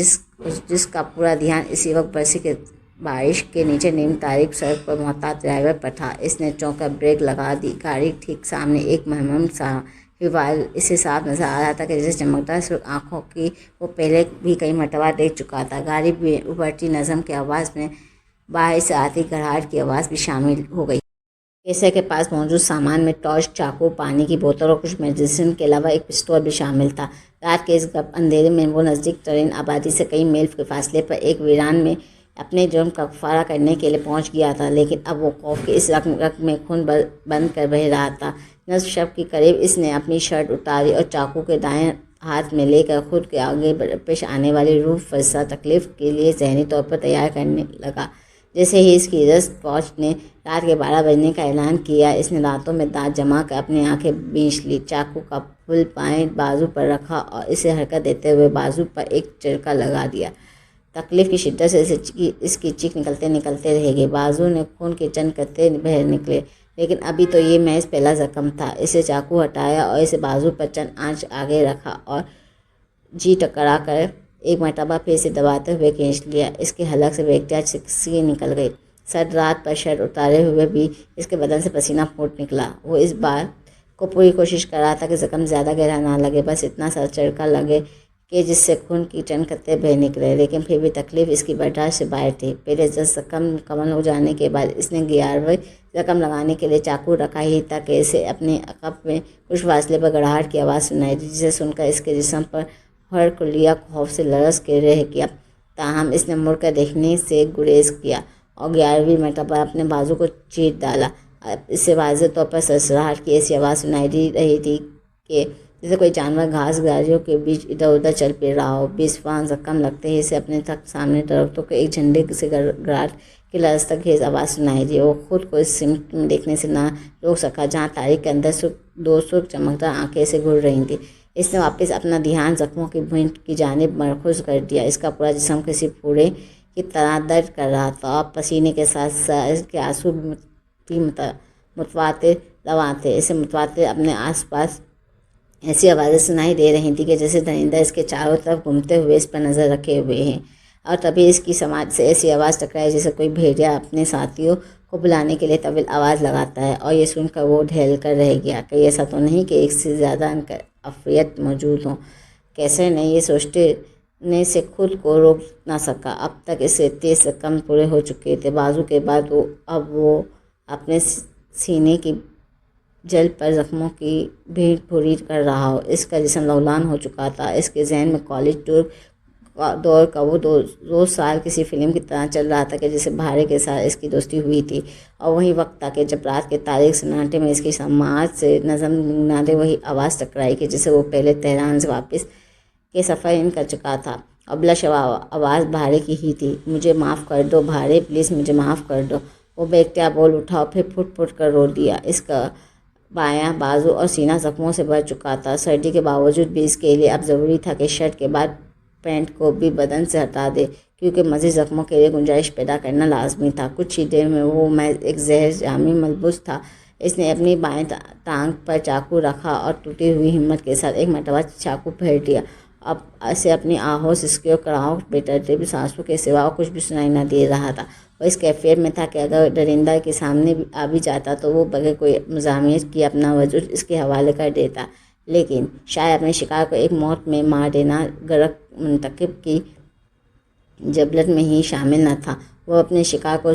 جس کا پورا دھیان اسی وقت برسی کے بارش کے نیچے نیم تاریک سڑک پر محتاط ڈرائیور پر تھا۔ اس نے چونک کر بریک لگا دی۔ گاڑی ٹھیک سامنے ایک مہمم سا حوال اسے صاف نظر آ رہا تھا کہ جیسے چمکدار سرخ آنکھوں کی وہ پہلے بھی کئی مرتبہ دیکھ چکا تھا۔ گاڑی بھی ابھرتی نظم کی آواز میں باہر سے آتی گھڑاہٹ کی آواز بھی شامل ہو گئی۔ کیسر کے پاس موجود سامان میں ٹارچ، چاقو، پانی کی بوتل اور کچھ میڈیسن کے علاوہ ایک پستول بھی شامل تھا۔ رات کے اس گپ اندھیرے میں وہ نزدیک ترین آبادی سے کئی میل کے فاصلے پر ایک ویران میں اپنے جرم کا کفارہ کرنے کے لیے پہنچ گیا تھا، لیکن اب وہ خوف کے اس رگ میں خون بند کر بہہ رہا تھا۔ نصف شب کے قریب اس نے اپنی شرٹ اتاری اور چاقو کے دائیں ہاتھ میں لے کر خود کے آگے پیش آنے والی روح فرسا تکلیف کے لیے ذہنی طور پر تیار کرنے لگا۔ جیسے ہی اس کی رسٹ واچ نے رات کے 12 بجنے کا اعلان کیا، اس نے راتوں میں دانت جما کر اپنی آنکھیں بیچ لی، چاقو کا پھل بائیں بازو پر رکھا اور اسے حرکت دیتے ہوئے بازو پر ایک چرکا لگا دیا۔ تکلیف کی شدت سے اس کی چیخ نکلتے رہ گئی، بازو نے خون کے چند قطرے بہہ نکلے، لیکن ابھی تو یہ محض پہلا زخم تھا۔ اسے چاقو ہٹایا اور اسے بازو پر چند آنچ آگے رکھا اور جی ٹکرا کر ایک مرتبہ پھر سے دباتے ہوئے کھینچ لیا۔ اس کے حلق سے بے اختیار سینہ نکل گئی۔ رات پر شرٹ اتارے ہوئے بھی اس کے بدن سے پسینہ پھوٹ نکلا۔ وہ اس بات کو پوری کوشش کر رہا تھا کہ زخم زیادہ گہرا نہ لگے، بس اتنا سا چرکا لگے کہ جس سے خون کی چند قطرے بہہ نکلے، لیکن پھر بھی تکلیف اس کی برداشت سے باہر تھی۔ پہلے 10 زخم مکمل ہو جانے کے بعد اس نے 11واں زخم لگانے کے لیے چاقو رکھا ہی تھا کہ اسے اپنے عقب میں کچھ فاصلے پر گڑگڑاہٹ کی آواز سنائی دی، جسے سن کر اس کے جسم پر ہر خلیہ خوف سے لرز کے رہ گیا۔ تاہم اس نے مڑ کر دیکھنے سے گریز کیا اور 11ویں مرتبہ اپنے بازو کو چیر ڈالا۔ اب اسے واضح طور پر سرسراہٹ کی ایسی آواز سنائی دی رہی تھی کہ جیسے کوئی جانور گھاس گاریوں کے بیچ ادھر ادھر چل پھر رہا ہو۔ 20واں زخم لگتے ہی اسے اپنے تک سامنے درختوں کے ایک جھنڈے سے گڑگڑاہٹ کی لرزتک خیز آواز سنائی دی۔ وہ خود کو اس سمت میں دیکھنے سے نہ روک سکا جہاں تاریخ کے اندر دو سرخ چمکدار آنکھیں اسے گھور رہی تھیں۔ اس نے واپس اپنا دھیان زخموں کی بھینٹ کی جانب مرکوز کر دیا۔ اس کا پورا جسم کسی پھوڑے کی طرح درد کر رہا تھا اور پسینے کے ساتھ ساتھ اس کے آنسو بھی متواتر رواں تھے۔ اسے متواتر اپنے آس پاس ایسی آوازیں سنائی دے رہی تھیں کہ جیسے درندہ اس کے چاروں طرف گھومتے ہوئے اس پر نظر رکھے ہوئے ہیں، اور تبھی اس کی سماعت سے ایسی آواز ٹکرائی جیسے کوئی بھیڑیا اپنے ساتھیوں کو بلانے کے لیے طویل آواز لگاتا ہے، اور یہ سن کر وہ ڈھل کر رہ گیا کہ ایسا تو نہیں کہ ایک سے زیادہ افریت موجود ہوں۔ کیسر نے یہ سوچنے سے خود کو روک نہ سکا۔ اب تک اسے 23 زخم پورے ہو چکے تھے۔ بازو کے بعد اب وہ اپنے سینے کی جل پر زخموں کی بھینٹ پوری کر رہا ہو۔ اس کا جسم لولان ہو چکا تھا۔ اس کے ذہن میں کالج دور کا وہ دو سال کسی فلم کی طرح چل رہا تھا کہ جسے بھارے کے ساتھ اس کی دوستی ہوئی تھی، اور وہی وقت تھا کہ جب رات کے تاریک سناٹے میں اس کی سماعت سے نظم نگنادے وہی آواز ٹکرائی کہ جسے وہ پہلے تہران سے واپس کے سفر کر چکا تھا۔ ابلش آواز بھارے کی ہی تھی۔ مجھے معاف کر دو بھارے، پلیز مجھے معاف کر دو۔ وہ بے اختیار بول اٹھا اور پھر پھٹ پھٹ کر رو دیا۔ اس کا بایاں بازو اور سینہ زخموں سے بھر چکا تھا۔ سردی کے باوجود بھی اس کے لیے اب ضروری تھا کہ شرٹ کے بعد پینٹ کو بھی بدن سے ہٹا دے، کیونکہ مزید زخموں کے لیے گنجائش پیدا کرنا لازمی تھا۔ کچھ ہی دیر میں وہ محض ایک زہر جامی ملبوس تھا۔ اس نے اپنی بائیں ٹانگ پر چاقو رکھا اور ٹوٹی ہوئی ہمت کے ساتھ ایک مرتبہ چاقو پھیر دیا۔ اب اسے اپنی آہوں سسکیوں کڑاہوں بے ترتیب سانسوں کے سوا اور کچھ بھی سنائی نہ دے رہا تھا۔ وہ اس کیفیت میں تھا کہ اگر درندہ کے سامنے آ بھی جاتا تو وہ بغیر کوئی مزاحمت کیے اپنا وجود اس کے حوالے کر دیتا، لیکن شاید اپنے شکار کو ایک موت میں مار دینا غرق منتخب کی جبلت میں ہی شامل نہ تھا۔ وہ اپنے شکار کو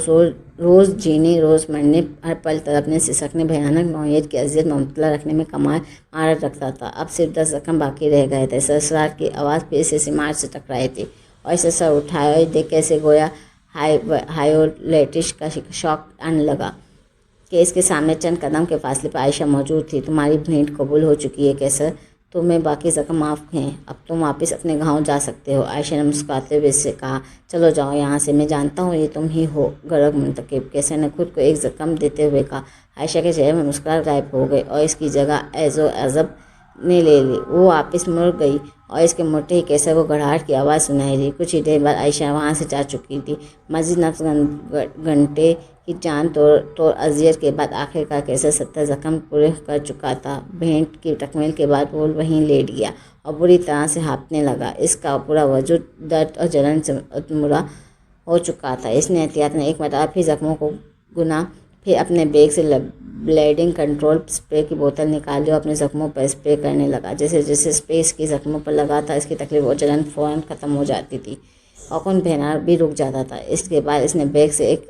روز جینے روز مرنے، ہر پل تڑپنے سسکنے، بھیانک نوعیت کی اذیت میں مبتلا رکھنے میں کمال مہارت رکھتا تھا۔ اب صرف 10 زخم باقی رہ گئے تھے۔ سرسراہٹ کی آواز پھر سے سماعت سے ٹکرائی تھی اور اسے سر اٹھایا اور دیکھ کیسے گویا ہائیولائٹس کا شوق آنے لگا کہ اس کے سامنے چند قدم کے فاصلے پر عائشہ موجود تھی۔ تمہاری بھینٹ قبول ہو چکی ہے کیسر، تمہیں باقی زخم معاف ہیں، اب تم واپس اپنے گاؤں جا سکتے ہو۔ عائشہ نے مسکراتے ہوئے اس سے کہا، چلو جاؤ یہاں سے، میں جانتا ہوں یہ تم ہی ہو غرق منتخب۔ کیسر نے خود کو ایک زخم دیتے ہوئے کہا۔ عائشہ کے چہرے میں مسکراہٹ غائب ہو گئی اور اس کی جگہ ایذ و عجب نے لے لی۔ وہ واپس مڑ گئی اور اس کے مڑتے ہی کیسر کو گڑگڑاہٹ کی آواز سنائی دی۔ کچھ ہی دیر بعد عائشہ وہاں سے جا چکی تھی۔ مزید 9 گھنٹے کی جان توڑ اذیت کے بعد آخرکار کیسر 70 زخم پورے کر چکا تھا۔ بھینٹ کی تکمیل کے بعد وہ وہیں لیٹ گیا اور بری طرح سے ہانپنے لگا۔ اس کا پورا وجود درد اور جلن سے متمرہ ہو چکا تھا۔ اس نے احتیاطاً ایک مرتبہ پھر زخموں کو گنا، پھر اپنے بیگ سے بلیڈنگ کنٹرول اسپرے کی بوتل نکالی اور اپنے زخموں پر اسپرے کرنے لگا۔ جیسے جیسے اسپرے اس کی زخموں پر لگا تھا، اس کی تکلیف اور جلن فوراً ختم ہو جاتی تھی اور خون بہنا بھی رک جاتا تھا۔ اس کے بعد اس نے بیگ سے ایک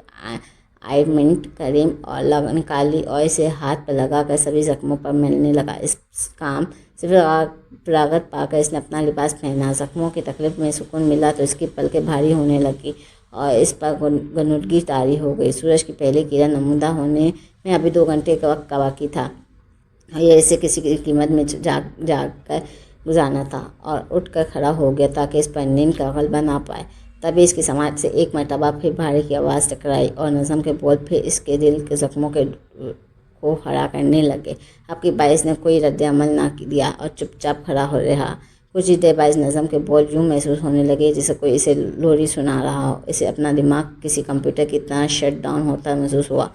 آئنٹمنٹ کریم اور نکالی اور اسے ہاتھ پر لگا کر سبھی زخموں پر ملنے لگا۔ اس کام سے فراغت پا کر اس نے اپنا لباس پہنا۔ زخموں کی تکلیف میں سکون ملا تو اس کی پلکیں بھاری ہونے لگی اور اس پر غنودگی طاری ہو گئی۔ سورج کی پہلی کرن نمودار ہونے میں ابھی 2 گھنٹے کا وقت باقی تھا اور یہ اسے کسی کی قیمت میں جاگ کر گزارنا تھا، اور اٹھ کر کھڑا ہو گیا تاکہ اس پر نیند کا غلبہ نہ پائے۔ تبھی اس کی سماعت سے ایک مرتبہ پھر بھاری کی آواز ٹکرائی اور نظم کے بول پھر اس کے دل کے زخموں کو کھڑا کرنے لگے۔ اب کی باعث نے کوئی رد عمل نہ دیا اور چپ چاپ کھڑا ہو رہا۔ کچھ ہی دیر بعد نظم کے بول یوں محسوس ہونے لگے جیسے کوئی اسے لوری سنا رہا ہو۔ اسے اپنا دماغ کسی کمپیوٹر کی طرح شٹ ڈاؤن ہوتا محسوس ہوا۔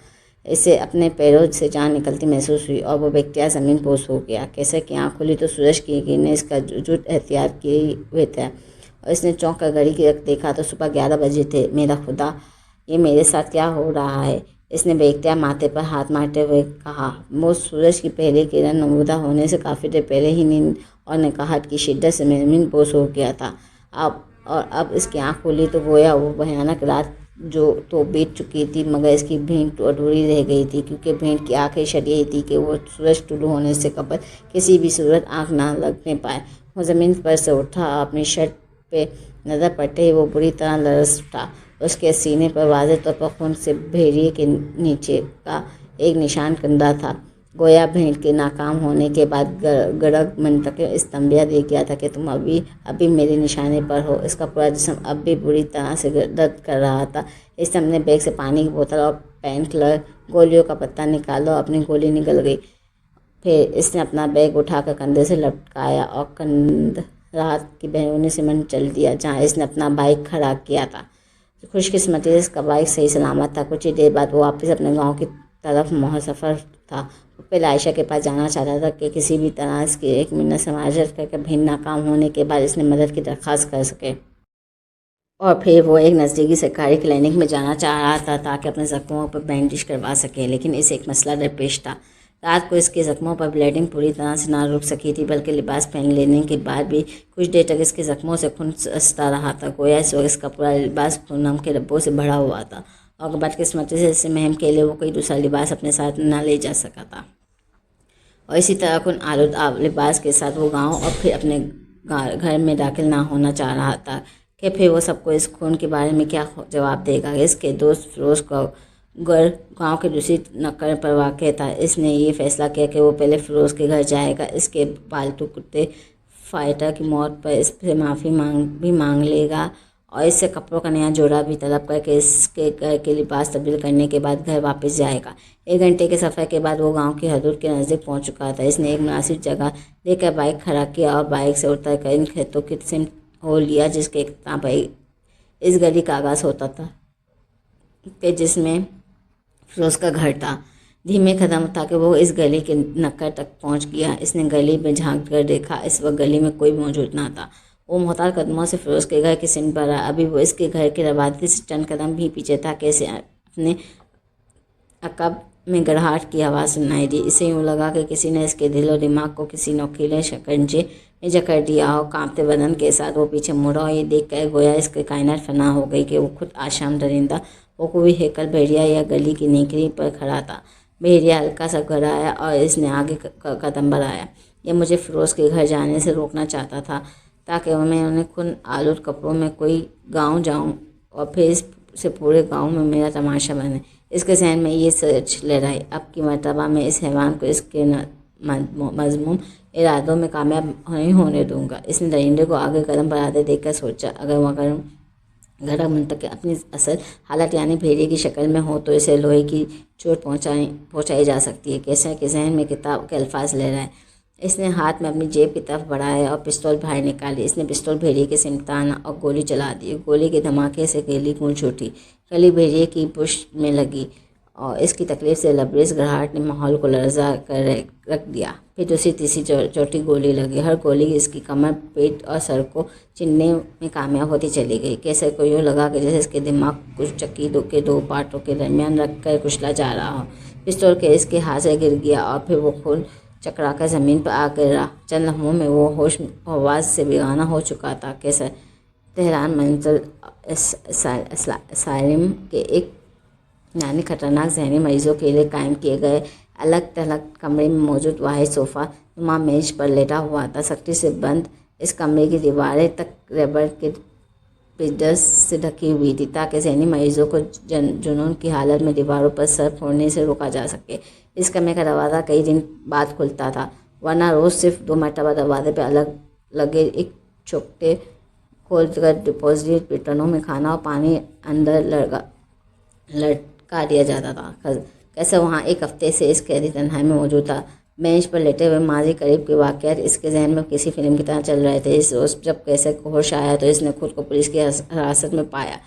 اسے اپنے پیروں سے جان نکلتی محسوس ہوئی اور وہ بے زمین پوش ہو گیا۔ کیسر کی آنکھ کھلی تو سورج کی کرنیں اس کا وجود احاطہ کیے ہوئے تھے اور اس نے چونک کر گھڑی کی رخ دیکھا تو صبح 11 بجے تھے۔ میرا خدا، یہ میرے ساتھ کیا ہو رہا ہے؟ اس نے بے اختیار ماتھے پر ہاتھ مارتے ہوئے کہا۔ وہ سورج کی پہلی کرن نمودہ ہونے سے کافی دیر پہلے ہی نیند اور نکاہٹ کی شدت سے زمین پوش ہو گیا تھا اب اس کی آنکھ کھلی تو گویا وہ بھیانک رات جو تو بیت چکی تھی مگر اس کی بھینٹ ادھوری رہ گئی تھی، کیونکہ بھینٹ کی آخری شرط یہی تھی کہ وہ سورج طلوع ہونے سے قبل کسی بھی صورت آنکھ نہ لگنے پائے۔ وہ زمین پر سے اٹھا اور اپنی شرٹ پہ نظر پڑتے ہی وہ بری طرح لرز اٹھا۔ اس کے سینے پر واضح طور پر خون سے بھیڑیے کے نیچے کا ایک نشان کندہ تھا، گویا بھینٹ کے ناکام ہونے کے بعد گرگ منتقل اس تنبیہ دے گیا تھا کہ تم ابھی میرے نشانے پر ہو۔ اس کا پورا جسم اب بھی بری طرح سے درد کر رہا تھا۔ اس نے اپنے بیگ سے پانی کی بوتل اور پین کلر گولیوں کا پتہ نکالا اور اپنی گولی نکل گئی۔ پھر اس نے اپنا بیگ اٹھا کر کندھے سے لٹکایا اور کندھ رات کی بیرونی سمت چل دیا جہاں اس نے اپنا بائک کھڑا کیا تھا۔ خوش قسمتی سے اس کا بائک صحیح سلامت تھا۔ کچھ ہی دیر بعد وہ واپس اپنے گاؤں کی طرف سفر تھا۔ وہ پہلے عائشہ کے پاس جانا چاہتا تھا کہ کسی بھی طرح اس کی 1 منٹ سے معذرت کر کے بھین ناکام ہونے کے بعد اس نے مدد کی درخواست کر سکے، اور پھر وہ ایک نزدیکی سرکاری کلینک میں جانا چاہ رہا تھا تاکہ اپنے زخموں پر بینڈیج کروا سکے، لیکن اسے ایک مسئلہ درپیش تھا۔ رات کو اس کے زخموں پر بلیڈنگ پوری طرح سے نہ رک سکی تھی، بلکہ لباس پہن لینے کے بعد بھی کچھ دیر تک اس کے زخموں سے خون رستا رہا تھا، گویا اس وقت اس کا پورا لباس خونم کے دھبوں سے بھرا ہوا تھا اور بدقسمتی سے اس مہم کے لیے وہ کوئی دوسرا لباس اپنے ساتھ نہ لے جا سکا تھا، اور اسی طرح خون آلود لباس کے ساتھ وہ گاؤں اور پھر اپنے گھر میں داخل نہ ہونا چاہ رہا تھا کہ پھر وہ سب کو اس خون کے بارے میں کیا جواب دے گا۔ اس کے دوست فیروز کا گھر گاؤں کے دوسری نکڑ پر واقع تھا۔ اس نے یہ فیصلہ کیا کہ وہ پہلے فیروز کے گھر جائے گا، اس کے پالتو کتے فائٹر کی موت پر اس سے معافی بھی مانگ لے گا اور اس سے کپڑوں کا نیا جوڑا بھی طلب کر کے اس کے گھر کے لباس تبدیل کرنے کے بعد گھر واپس جائے گا۔ 1 گھنٹے کے سفر کے بعد وہ گاؤں کی حدود کے نزدیک پہنچ چکا تھا۔ اس نے ایک مناسب جگہ دیکھ کر بائک کھڑا کیا اور بائک سے اتر کر ان کھیتوں کی سمت ہو لیا جس کے اختتام پر اس گلی کا آغاز ہوتا تھا کہ جس میں فیروز کا گھر تھا۔ دھیمے قدم تھا کہ وہ اس گلی کے نکڑ تک پہنچ گیا۔ اس نے گلی میں جھانک کر دیکھا، اس وقت گلی میں کوئی موجود نہ تھا۔ وہ محتاط قدموں سے فیروز کے گھر کی سمت بڑھا۔ ابھی وہ اس کے گھر کے دروازے سے چند قدم بھی پیچھے تھا کہ اسے اپنے عقب میں گڑگڑاہٹ کی آواز سنائی دی۔ اسے یوں لگا کہ کسی نے اس کے دل و دماغ کو کسی نوکیلے شکنجے میں جکڑ دیا اور کانپتے بدن کے ساتھ وہ پیچھے مڑا اور یہ دیکھ کر گویا اس کی کائنات فنا ہو گئی کہ وہ خود آشام درندہ وہ کوئی ہیکل بھیڑیا یا گلی کی نیکری پر کھڑا تھا۔ بھیڑیا ہلکا سا گھبرایا اور اس نے آگے قدم بڑھایا۔ یہ مجھے فیروز کے گھر جانے سے روکنا چاہتا تھا تاکہ میں انہیں خون آلود کپڑوں میں کوئی گاؤں جاؤں اور پھر اس سے پورے گاؤں میں میرا تماشا بنے۔ اس کے ذہن میں یہ سوچ لہرائی، اب کی مرتبہ میں اس حیوان کو اس کے مذموم ارادوں میں کامیاب نہیں ہونے دوں گا۔ اس نے درندے کو آگے قدم بڑھاتے دیکھ کر سوچا، اگر گھڑگ منتقل اپنی اصل حالت یعنی بھیڑیے کی شکل میں ہو تو اسے لوہے کی چوٹ پہنچائی جا سکتی ہے۔ کیسر کے ذہن میں کتاب کے الفاظ لہرائے۔ اس نے ہاتھ میں اپنی جیب کی طرف بڑھایا اور پستول باہر نکالی۔ اس نے پستول بھیڑیے کے سمت تانا اور گولی چلا دی۔ گولی کے دھماکے سے گلی گونج اٹھی، کلی بھیڑیے کی پشت میں لگی اور اس کی تکلیف سے لبریز گڑگڑاہٹ نے ماحول کو لرزا کر رکھ دیا۔ پھر دوسری تیسری چوتھی گولی لگی۔ ہر گولی اس کی کمر، پیٹ اور سر کو چننے میں کامیاب ہوتی چلی گئی۔ کیسر کو یوں لگا کہ جیسے اس کے دماغ کچھ چکی کے 2 پارٹوں کے درمیان رکھ کر کچلا جا رہا ہو۔ پستول کے اس کے ہاتھ سے گر گیا اور پھر وہ خود چکرا کر زمین پر آ گرا۔ چند لمحوں میں وہ ہوش و حواس سے بیگانہ ہو چکا تھا۔ کیسر تہران منٹل اسائلم کے ایک یعنی خطرناک ذہنی مریضوں کے لیے قائم کیے گئے الگ تھلگ کمرے میں موجود واحد صوفہ نما میز پر لیٹا ہوا تھا۔ سختی سے بند اس کمرے کی دیواریں تک ربڑ کے پجڑ سے ڈھکی ہوئی تھی تاکہ ذہنی مریضوں کو جنون کی حالت میں دیواروں پر سر پھوڑنے سے روکا جا سکے۔ اس کمرے کا دروازہ کئی دن بعد کھلتا تھا، ورنہ روز صرف 2 مرتبہ دروازے پہ لگے ایک چوکھٹے کھول کر ڈپوزٹ بٹنوں میں کھانا اور پانی اندر لٹکا دیا جاتا تھا۔ کیسے وہاں ایک ہفتے سے اس قیدی تنہائی میں موجود تھا، بینچ پر لیٹے ہوئے ماضی قریب کے واقعات اس کے ذہن میں کسی فلم کی طرح چل رہے تھے۔ اس روز جب کیسے کو ہوش آیا تو اس نے خود کو پولیس کی حراست میں پایا۔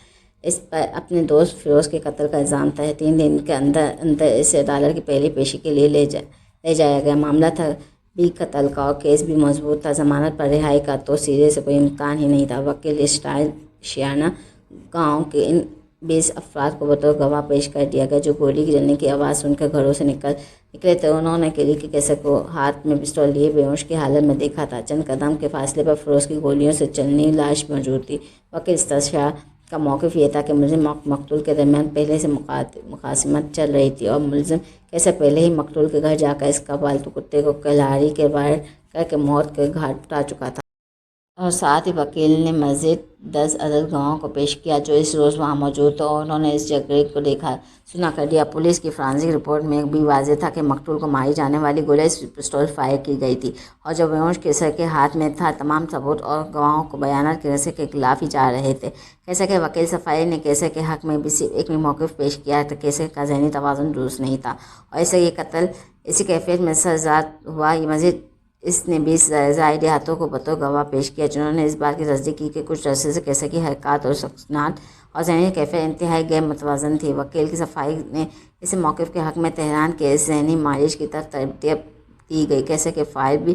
اس پر اپنے دوست فیروز کے قتل کا الزام تھا۔ 3 دن کے اندر اسے عدالت کی پہلی پیشی کے لیے لے جایا گیا۔ معاملہ تھا بھی قتل کا اور کیس بھی مضبوط تھا۔ ضمانت پر رہائی کا تو سرے سے کوئی امکان ہی نہیں تھا۔ وکیل شیانہ گاؤں کے ان 20 افراد کو بطور گواہ پیش کر دیا گیا جو گولی جلنے کی آواز سن کر گھروں سے نکلے تھے۔ انہوں نے کیسے کو ہاتھ میں پستول لیے بے ہوش کی حالت میں دیکھا تھا۔ چند قدم کے فاصلے پر فیروز کی گولیوں سے چلنی لاش موجود تھی۔ وکیل استشار کا موقف یہ تھا کہ ملزم اور مقتول کے درمیان پہلے سے مخاصمت چل رہی تھی اور ملزم کیسے پہلے ہی مقتول کے گھر جا کر اس کا پالتو کتے کو کلہاڑی کے وار کر کے موت کے گھاٹ اتار چکا تھا۔ اور ساتھ ہی وکیل نے مزید 10 عدد گواہوں کو پیش کیا جو اس روز وہاں موجود تھے اور انہوں نے اس جھگڑے کو دیکھا سنا کر دیا۔ پولیس کی فورینسک رپورٹ میں بھی واضح تھا کہ مقتول کو ماری جانے والی گولی اس پستول فائر کی گئی تھی اور جو بیہوش کیسے کے ہاتھ میں تھا۔ تمام ثبوت اور گواہوں کو بیانات کیسے کے خلاف ہی جا رہے تھے۔ کیسے کے وکیل صفائی نے کیسے کے حق میں بھی صرف ایک موقف پیش کیا تھا۔ کیسے کا ذہنی توازن درست نہیں تھا اور اسے یہ قتل اسی کیفیت میں سرزاد ہوا۔ مزید اس نے 20 زائد ہاتھوں کو بطور گواہ پیش کیا جنہوں نے اس بات کی تصدیق کی کہ کچھ عرصے سے کیسے کی حرکات اور سکنات اور ذہنی کیفیت انتہائی غیر متوازن تھی۔ وکیل کی صفائی نے اس موقف کے حق میں تہران کے اس ذہنی معالج کی طرف ترتیب دی گئی۔ کیسے کے فائل بھی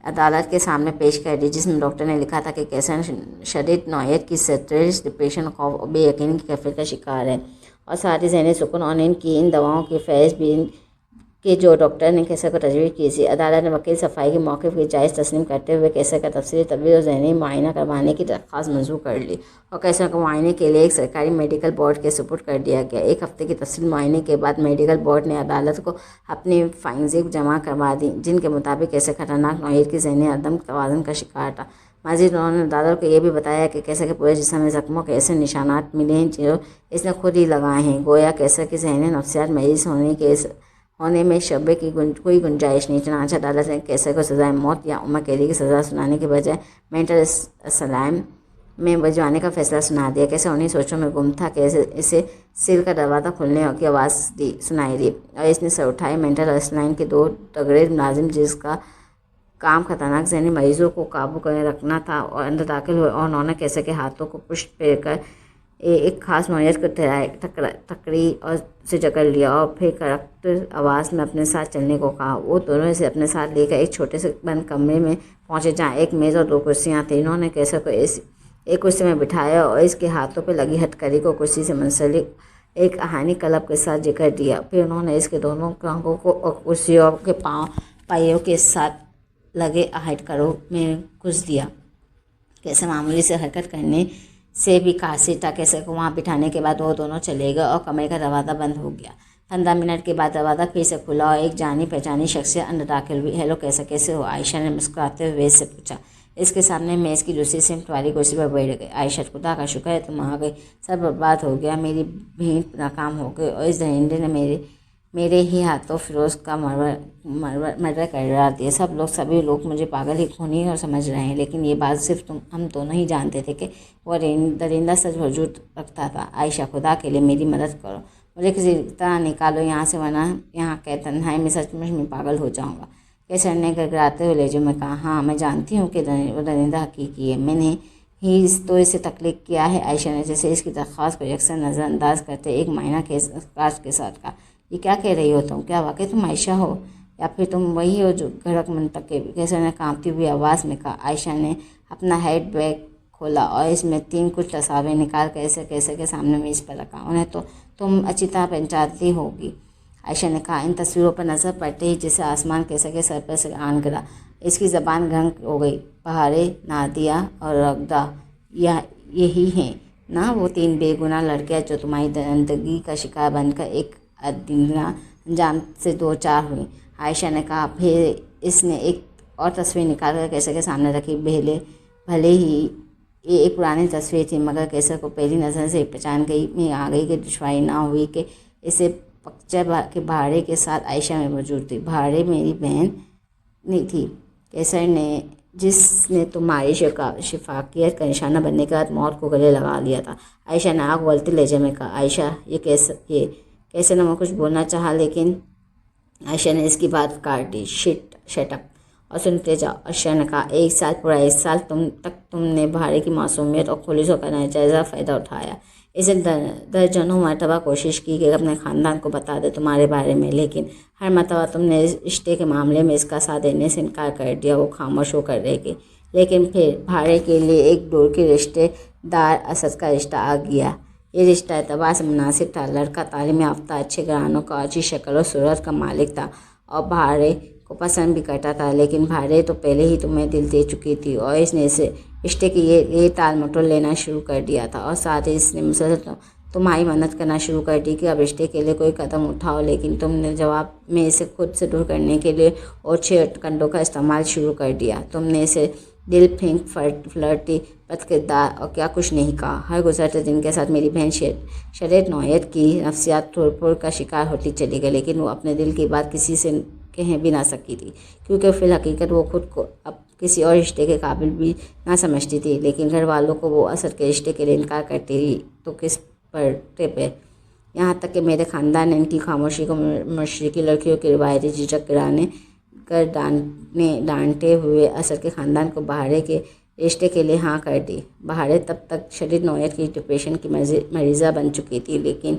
عدالت کے سامنے پیش کر دی جس میں ڈاکٹر نے لکھا تھا کہ کیسے شدید نوعیت کی اسٹریس، ڈپریشن، خوف اور بے یقینی کی کیفیت کا شکار ہے اور ساتھ ہی ذہنی سکون اور نیند کی ان دواؤں کی فہرست بھی کہ جو ڈاکٹر نے کیسے کو تجویز کی تھی۔ عدالت نے وکیل صفائی کے موقف کی جائز تسلیم کرتے ہوئے کیسے کا تفصیلی طبی اور ذہنی معائنہ کروانے کی درخواست منظور کر لی اور کیسے کو معائنے کے لیے ایک سرکاری میڈیکل بورڈ کے سپرد کر دیا گیا۔ 1 ہفتے کی تفصیلی معائنے کے بعد میڈیکل بورڈ نے عدالت کو اپنی فائنڈنگز جمع کروا دیں جن کے مطابق کیسے خطرناک نوعیت کی ذہنی عدم توازن کا شکار تھا۔ مزید انہوں نے عدالت کو یہ بھی بتایا کہ کیسے کے پورے جسم میں زخموں کے ایسے نشانات ملے ہیں جو اس نے خود ہی لگائے ہیں، گویا کیسے کے ذہنی نفسیات مریض ہونے میں شبے کی کوئی گنجائش نہیں۔ چنانچہ عدالت نے کیسے کو سزائے موت یا عمر قیدی کی سزا سنانے کے بجائے مینٹل اسائلم میں بھجوانے کا فیصلہ سنا دیا۔ کیسے انہیں سوچوں میں گم تھا کہ اسے سیل کا دروازہ کھلنے کی آواز سنائی دی اور اس نے سر اٹھائے۔ مینٹل اسائلم کے 2 تگڑے ملازم جس کا کام خطرناک ذہنی مریضوں کو قابو کرے رکھنا تھا اور اندر داخل ہوئے اور انہوں نے کیسے کے ہاتھوں کو پشت پھیر کر ایک خاص نوعیت کو ٹکری اور سے جکڑ لیا اور پھر کڑکتی آواز میں اپنے ساتھ چلنے کو کہا۔ وہ دونوں اسے اپنے ساتھ لے کر ایک چھوٹے سے بند کمرے میں پہنچے جہاں ایک میز اور 2 کرسیاں تھیں۔ انہوں نے کیسے کو ایک کرسی میں بٹھایا اور اس کے ہاتھوں پہ لگی ہتھکڑی کو کرسی سے منسلک ایک آہنی کلب کے ساتھ جکڑ دیا۔ پھر انہوں نے اس کے دونوں ٹانگوں کو اور کرسیوں کے پائیوں کے ساتھ لگے ہتھکڑوں میں گھس دیا۔ کیسے معمولی سے حرکت کرنے سے بھی قاصر تھا۔ کیسے کو وہاں بٹھانے کے بعد وہ دونوں چلے گئے اور کمرے کا دروازہ بند ہو گیا۔ 15 منٹ کے بعد دروازہ پھر سے کھلا اور ایک جانی پہچانی شخصیت اندر داخل ہوئی۔ ہیلو کیسے ہو؟ عائشہ نے مسکراتے ہوئے اس سے پوچھا۔ اس کے سامنے میز کی دوسری سمت والی کرسی پر بیٹھ گئی۔ عائشہ خدا کا شکر ہے تم آ گئی، سب برباد ہو گیا، میری بھینٹ ناکام ہو گئی اور اس درندے نے میرے ہی ہاتھوں فیروز کا مرڈر کر دیا۔ سبھی لوگ مجھے پاگل ہی خونی اور سمجھ رہے ہیں لیکن یہ بات صرف ہم دونوں ہی جانتے تھے کہ وہ درندہ سچ وجود رکھتا تھا۔ عائشہ خدا کے لیے میری مدد کرو، مجھے کسی طرح نکالو یہاں سے ورنہ یہاں قید تنہائی میں سچ مچ میں پاگل ہو جاؤں گا۔ کیسر نے گڑگڑاتے ہوئے لہجے میں کہا، ہاں میں جانتی ہوں کہ وہ درندہ حقیقی ہے، میں نے ہی تو اسے تخلیق کیا ہے۔ عائشہ نے جیسے اس کی درخواست کو یکسر نظر انداز کرتے ایک معنی کے ساتھ کہا، یہ کیا کہہ رہی ہو تم؟ کیا واقعی تم عائشہ ہو یا پھر تم وہی ہو جو گھڑک منتقب؟ کیسر نے کانپتی ہوئی آواز میں کہا۔ عائشہ نے اپنا ہینڈ بیگ کھولا اور اس میں 3 کچھ تصاویر نکال کر اسے کیسے کے سامنے میز پر رکھا۔ انہیں تو تم اچھی طرح پہچانتی ہوگی، عائشہ نے کہا۔ ان تصویروں پر نظر پڑتے ہی جیسے آسمان کیسے کے سر پر سے آن گرا۔ اس کی زبان گھنگ ہو گئی۔ بہارے، نادیہ اور رغدہ یہی ہیں نا وہ 3 بے گناہ لڑکیاں جو تمہاری درندگی کا شکار بن کر ایک ادنیہ انجام سے 2 چار ہوئیں، عائشہ نے کہا۔ پھر اس نے ایک اور تصویر نکال کر کیسے کے سامنے رکھی۔ بھلے ہی یہ ایک پرانی تصویر تھی مگر کیسے کو پہلی نظر سے پہچان میں آ گئی کہ دشواری نہ ہوئی کہ اسے پکچر کے بہارے کے ساتھ عائشہ میں موجود تھی۔ بہارے میری بہن نہیں تھی، کیسر نے جس نے تمہاری شفاقیت کا نشانہ بننے کے بعد موت کو گلے لگا لیا تھا۔ عائشہ نے آگ اگلتے لہجے میں کہا۔ عائشہ یہ کیسے نہ، میں کچھ بولنا چاہا لیکن عائشہ نے اس کی بات کاٹ دی۔ شٹ اپ اور سنتے جاؤ، عائشہ نے کہا۔ پورا ایک سال تم نے بھارے کی معصومیت اور خلوص کا ناجائز فائدہ اٹھایا۔ اس نے درجنوں مرتبہ کوشش کی کہ اپنے خاندان کو بتا دے تمہارے بارے میں، لیکن ہر مرتبہ تم نے اس رشتے کے معاملے میں اس کا ساتھ دینے سے انکار کر دیا۔ وہ خاموش ہو کر رہ گئی۔ لیکن پھر بھارے کے لیے ایک دور کی رشتے دار اسد کا رشتہ آ گیا۔ یہ رشتہ اعتبار سے مناسب تھا۔ لڑکا تعلیم یافتہ، اچھے گھرانوں کا، اچھی شکل و صورت کا مالک تھا اور بھارے کو پسند بھی کرتا تھا، لیکن بھارے تو پہلے ہی تمہیں دل دے چکی تھی اور اس نے اس رشتے کی یہ ٹال مٹول لینا شروع کر دیا تھا، اور ساتھ ہی اس نے مسلسل تمہاری مدد کرنا شروع کر دی کہ اب رشتے کے لیے کوئی قدم اٹھاؤ، لیکن تم نے جواب میں اسے خود سے دور کرنے کے لیے اوچھے کنڈوں کا استعمال شروع کر دیا۔ تم نے اسے دل پھینک، فلرٹی، بد کردار اور کیا کچھ نہیں کہا۔ ہر گزرتے دن کے ساتھ میری بہن شدید نوعیت کی نفسیات پھوڑ کا شکار ہوتی چلی گئی، لیکن وہ اپنے دل کی بات کسی سے کہہ بھی نہ سکی تھی، کیونکہ فی الحقیقت وہ خود کو اب کسی اور رشتے کے قابل بھی نہ سمجھتی تھی۔ لیکن گھر والوں کو وہ اسد کے رشتے کے لیے انکار کرتی رہی تو کس پہ، یہاں تک کہ میرے خاندان نے ان کی خاموشی کو مشرقی لڑکیوں کی روایتی جھجک گرانے کر ڈانٹے ہوئے اسد کے خاندان کو بھارے کے رشتے کے لیے ہاں کر دی۔ بھارے تب تک شدید نوعیت کی ڈپریشن کی مریضہ بن چکی تھی، لیکن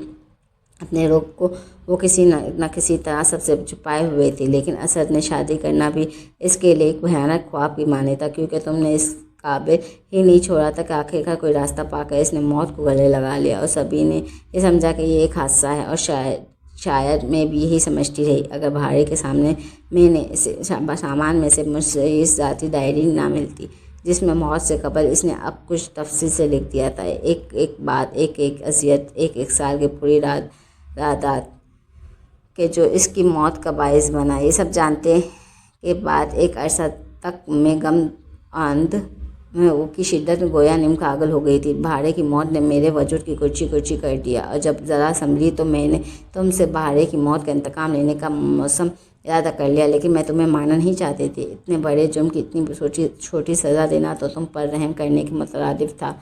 اپنے روگ کو وہ کسی نہ کسی طرح سب سے چھپائے ہوئے تھی۔ لیکن اسد نے شادی کرنا بھی اس کے لیے ایک بھیانک خواب کی مانے تھا، کیونکہ تم نے اس قابل ہی نہیں چھوڑا تھا کہ آخرکار کوئی راستہ پا کر اس نے موت کو گلے لگا لیا، اور سبھی نے یہ سمجھا کہ یہ ایک حادثہ ہے، اور شاید میں بھی یہی سمجھتی رہی اگر بھارے کے سامنے میں نے سامان میں سے مجھ سے اس ذاتی ڈائری نہ ملتی جس میں موت سے قبل اس نے اب کچھ تفصیل سے لکھ دیا تھا، ایک ایک بات، ایک ایک اذیت، ایک ایک سال کی پوری رات کہ جو اس کی موت کا باعث بنا۔ یہ سب جانتے کے بعد ایک عرصہ تک میں غم آند میں کی شدت میں گویا نیم پاگل ہو گئی تھی۔ بھارے کی موت نے میرے وجود کی کرچی کر دیا، اور جب ذرا سنبھلی تو میں نے تم سے بھارے کی موت کا انتقام لینے کا موسم ارادہ کر لیا، لیکن میں تمہیں مارنا نہیں چاہتی تھی۔ اتنے بڑے جرم کی اتنی چھوٹی سزا دینا تو تم پر رحم کرنے کے مترادف تھا۔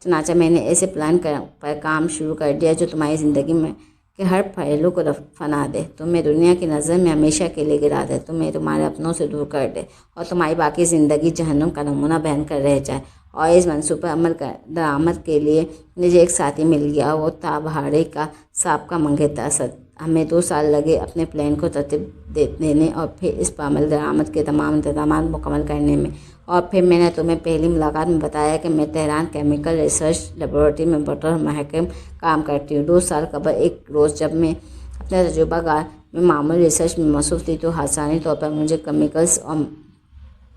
چنانچہ میں نے ایسے پلان پر کام شروع کر دیا جو تمہاری زندگی میں کہ ہر پہلو کو فنا دے، تمہیں دنیا کی نظر میں ہمیشہ کے لیے گرا دے، تمہیں تمہارے اپنوں سے دور کر دے، اور تمہاری باقی زندگی جہنم کا نمونہ بن کر رہ جائے۔ اور اس منصوبہ عمل درآمد کے لیے مجھے ایک ساتھی مل گیا، وہ تھا بھارے کا سابقہ منگیتر اسد۔ ہمیں 2 سال لگے اپنے پلان کو ترتیب دینے اور پھر اس پر عمل درآمد کے تمام انتظامات مکمل کرنے میں، اور پھر میں نے تمہیں پہلی ملاقات میں بتایا کہ میں تہران کیمیکل ریسرچ لیبارٹری میں بطور محقق کام کرتی ہوں۔ 2 سال قبل ایک روز جب میں اپنے تجربہ گاہ میں معمولی ریسرچ میں مصروف تھی تو حادثانی طور پر مجھے کیمیکلز اور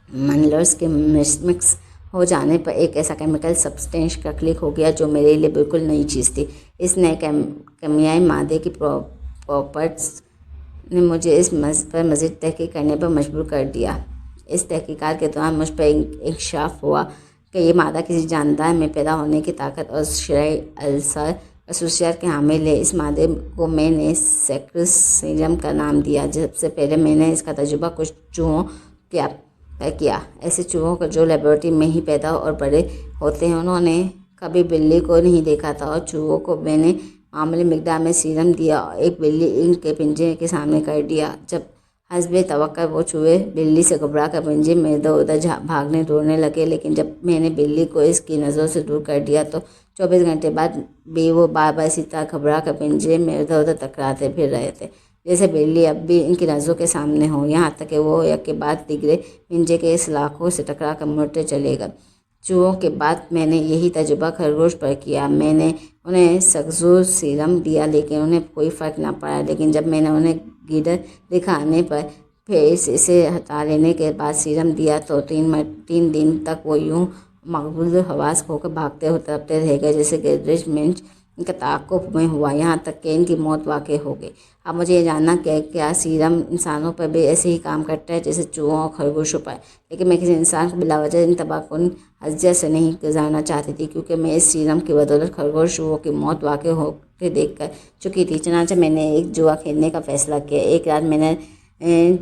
منرلز کے مکس ہو جانے پر ایک ایسا کیمیکل سبسٹینس کا کلک ہو گیا جو میرے لیے بالکل نئی چیز تھی۔ اس نئے کیمیائی مادے کی پراپرٹیز نے مجھے اس پر مزید تحقیق کرنے پر مجبور کر دیا۔ اس تحقیقات کے دوران مجھ پر انکشاف ہوا کہ یہ مادہ کسی جاندار میں پیدا ہونے کی طاقت اور شرعی اثر خصوصیات کے حامل ہے۔ اس مادے کو میں نے سیکرس سیرم کا نام دیا۔ سب سے پہلے میں نے اس کا تجربہ کچھ چوہوں کیا، ایسے چوہوں کا جو لیبارٹری میں ہی پیدا اور بڑے ہوتے ہیں۔ انہوں نے کبھی بلی کو نہیں دیکھا تھا، اور چوہوں کو میں نے معمولی مقدار میں سیرم دیا اور ایک بلی ان کے پنجرے کے سامنے کر دیا۔ جب حسب توقع وہ چوہے بلی سے گھبرا کر پنجرے میں ادھر ادھر بھاگنے دوڑنے لگے، لیکن جب میں نے بلی کو اس کی نظروں سے دور کر دیا تو 24 گھنٹے بعد بھی وہ بار بار اسی طرح گھبرا کر پنجرے میں ادھر ادھر ٹکراتے پھر رہے تھے، جیسے بلی اب بھی ان کی نظروں کے سامنے ہو، یہاں تک کہ وہ یک کے بعد دیگرے پنجرے کے سلاخوں سے ٹکرا کر مڑتے چلے گئے۔ چوہوں کے بعد میں نے یہی تجربہ خرگوش پر کیا۔ میں نے انہیں سگزور سیرم دیا لیکن انہیں کوئی فرق نہ پڑا، لیکن جب میں نے انہیں گیدڑ دکھانے پر پھر اسے ہٹا لینے کے بعد سیرم دیا تو 3 دن تک وہ یوں مقبوض حواس کھو کر بھاگتے اور تڑپتے رہ گئے جیسے گردش منچ ان کا تعاقب میں ہوا، یہاں تک کہ ان کی موت واقع ہو گئی۔ اب مجھے یہ جاننا کہ کیا سیرم انسانوں پر بھی ایسے ہی کام کرتا ہے جیسے چوہوں اور خرگوشوں پر، لیکن میں کسی انسان کو بلا وجہ ان تباہ کن اذیت سے نہیں گزارنا چاہتی تھی، کیونکہ میں اس سیرم کی بدولت خرگوشوں کی موت واقع ہو کے دیکھ کر چکی تھی۔ چنانچہ میں نے ایک جوا کھیلنے کا فیصلہ کیا۔ ایک رات میں نے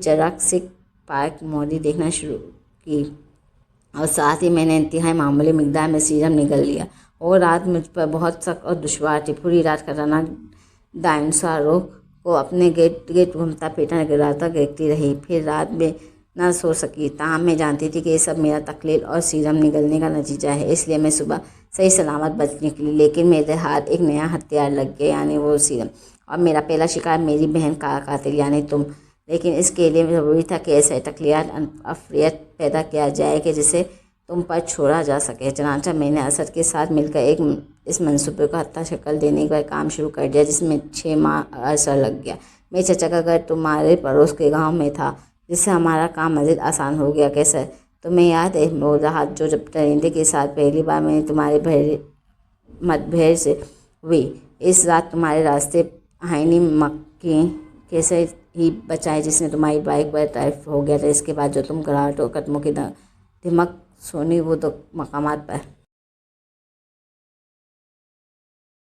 جراسک پارک مووی دیکھنا شروع کی۔ اور ساتھ ہی میں نے انتہائی معمولی مقدار میں سیرم نگل لیا۔ وہ رات مجھ پر بہت سخت اور دشوار تھی۔ پوری رات خطرناک ڈائنوساروں کو اپنے گرد گھومتا پیٹا گراتا دیکھتی رہی، پھر رات میں نہ سو سکی۔ تاہم میں جانتی تھی کہ یہ سب میرا تخلیل اور سیرم نگلنے کا نتیجہ ہے، اس لیے میں صبح صحیح سلامت بچ نکلی۔ لیکن میرے ہاتھ ایک نیا ہتھیار لگ گیا، یعنی وہ سیرم، اور میرا پہلا شکار میری بہن کا قاتل یعنی تم۔ لیکن اس کے لیے ضروری تھا کہ ایسا تخلیقی افریت پیدا کیا جائے کہ جسے تم پر چھوڑا جا سکے۔ چنانچہ میں نے اسد کے ساتھ مل کر اس منصوبے کو حتمی شکل دینے کا کام شروع کر دیا، جس میں 6 ماہ عرصہ لگ گیا۔ میرے چچا کا گھر تمہارے پڑوس کے گاؤں میں تھا، جس سے ہمارا کام مزید آسان ہو گیا۔ کیسے؟ تمہیں یاد ہے وہ رات جو جب درندے کے ساتھ پہلی بار میں نے تمہارے مت بھیڑ سے ہوئی؟ اس رات تمہارے راستے آہنی مکی کیسے ہی بچائی، جس نے تمہاری بائک پر طائف ہو گیا تھا۔ اس کے بعد جو تم گھراٹوں قدموں کی دھمک سنی وہ تو مقامات پر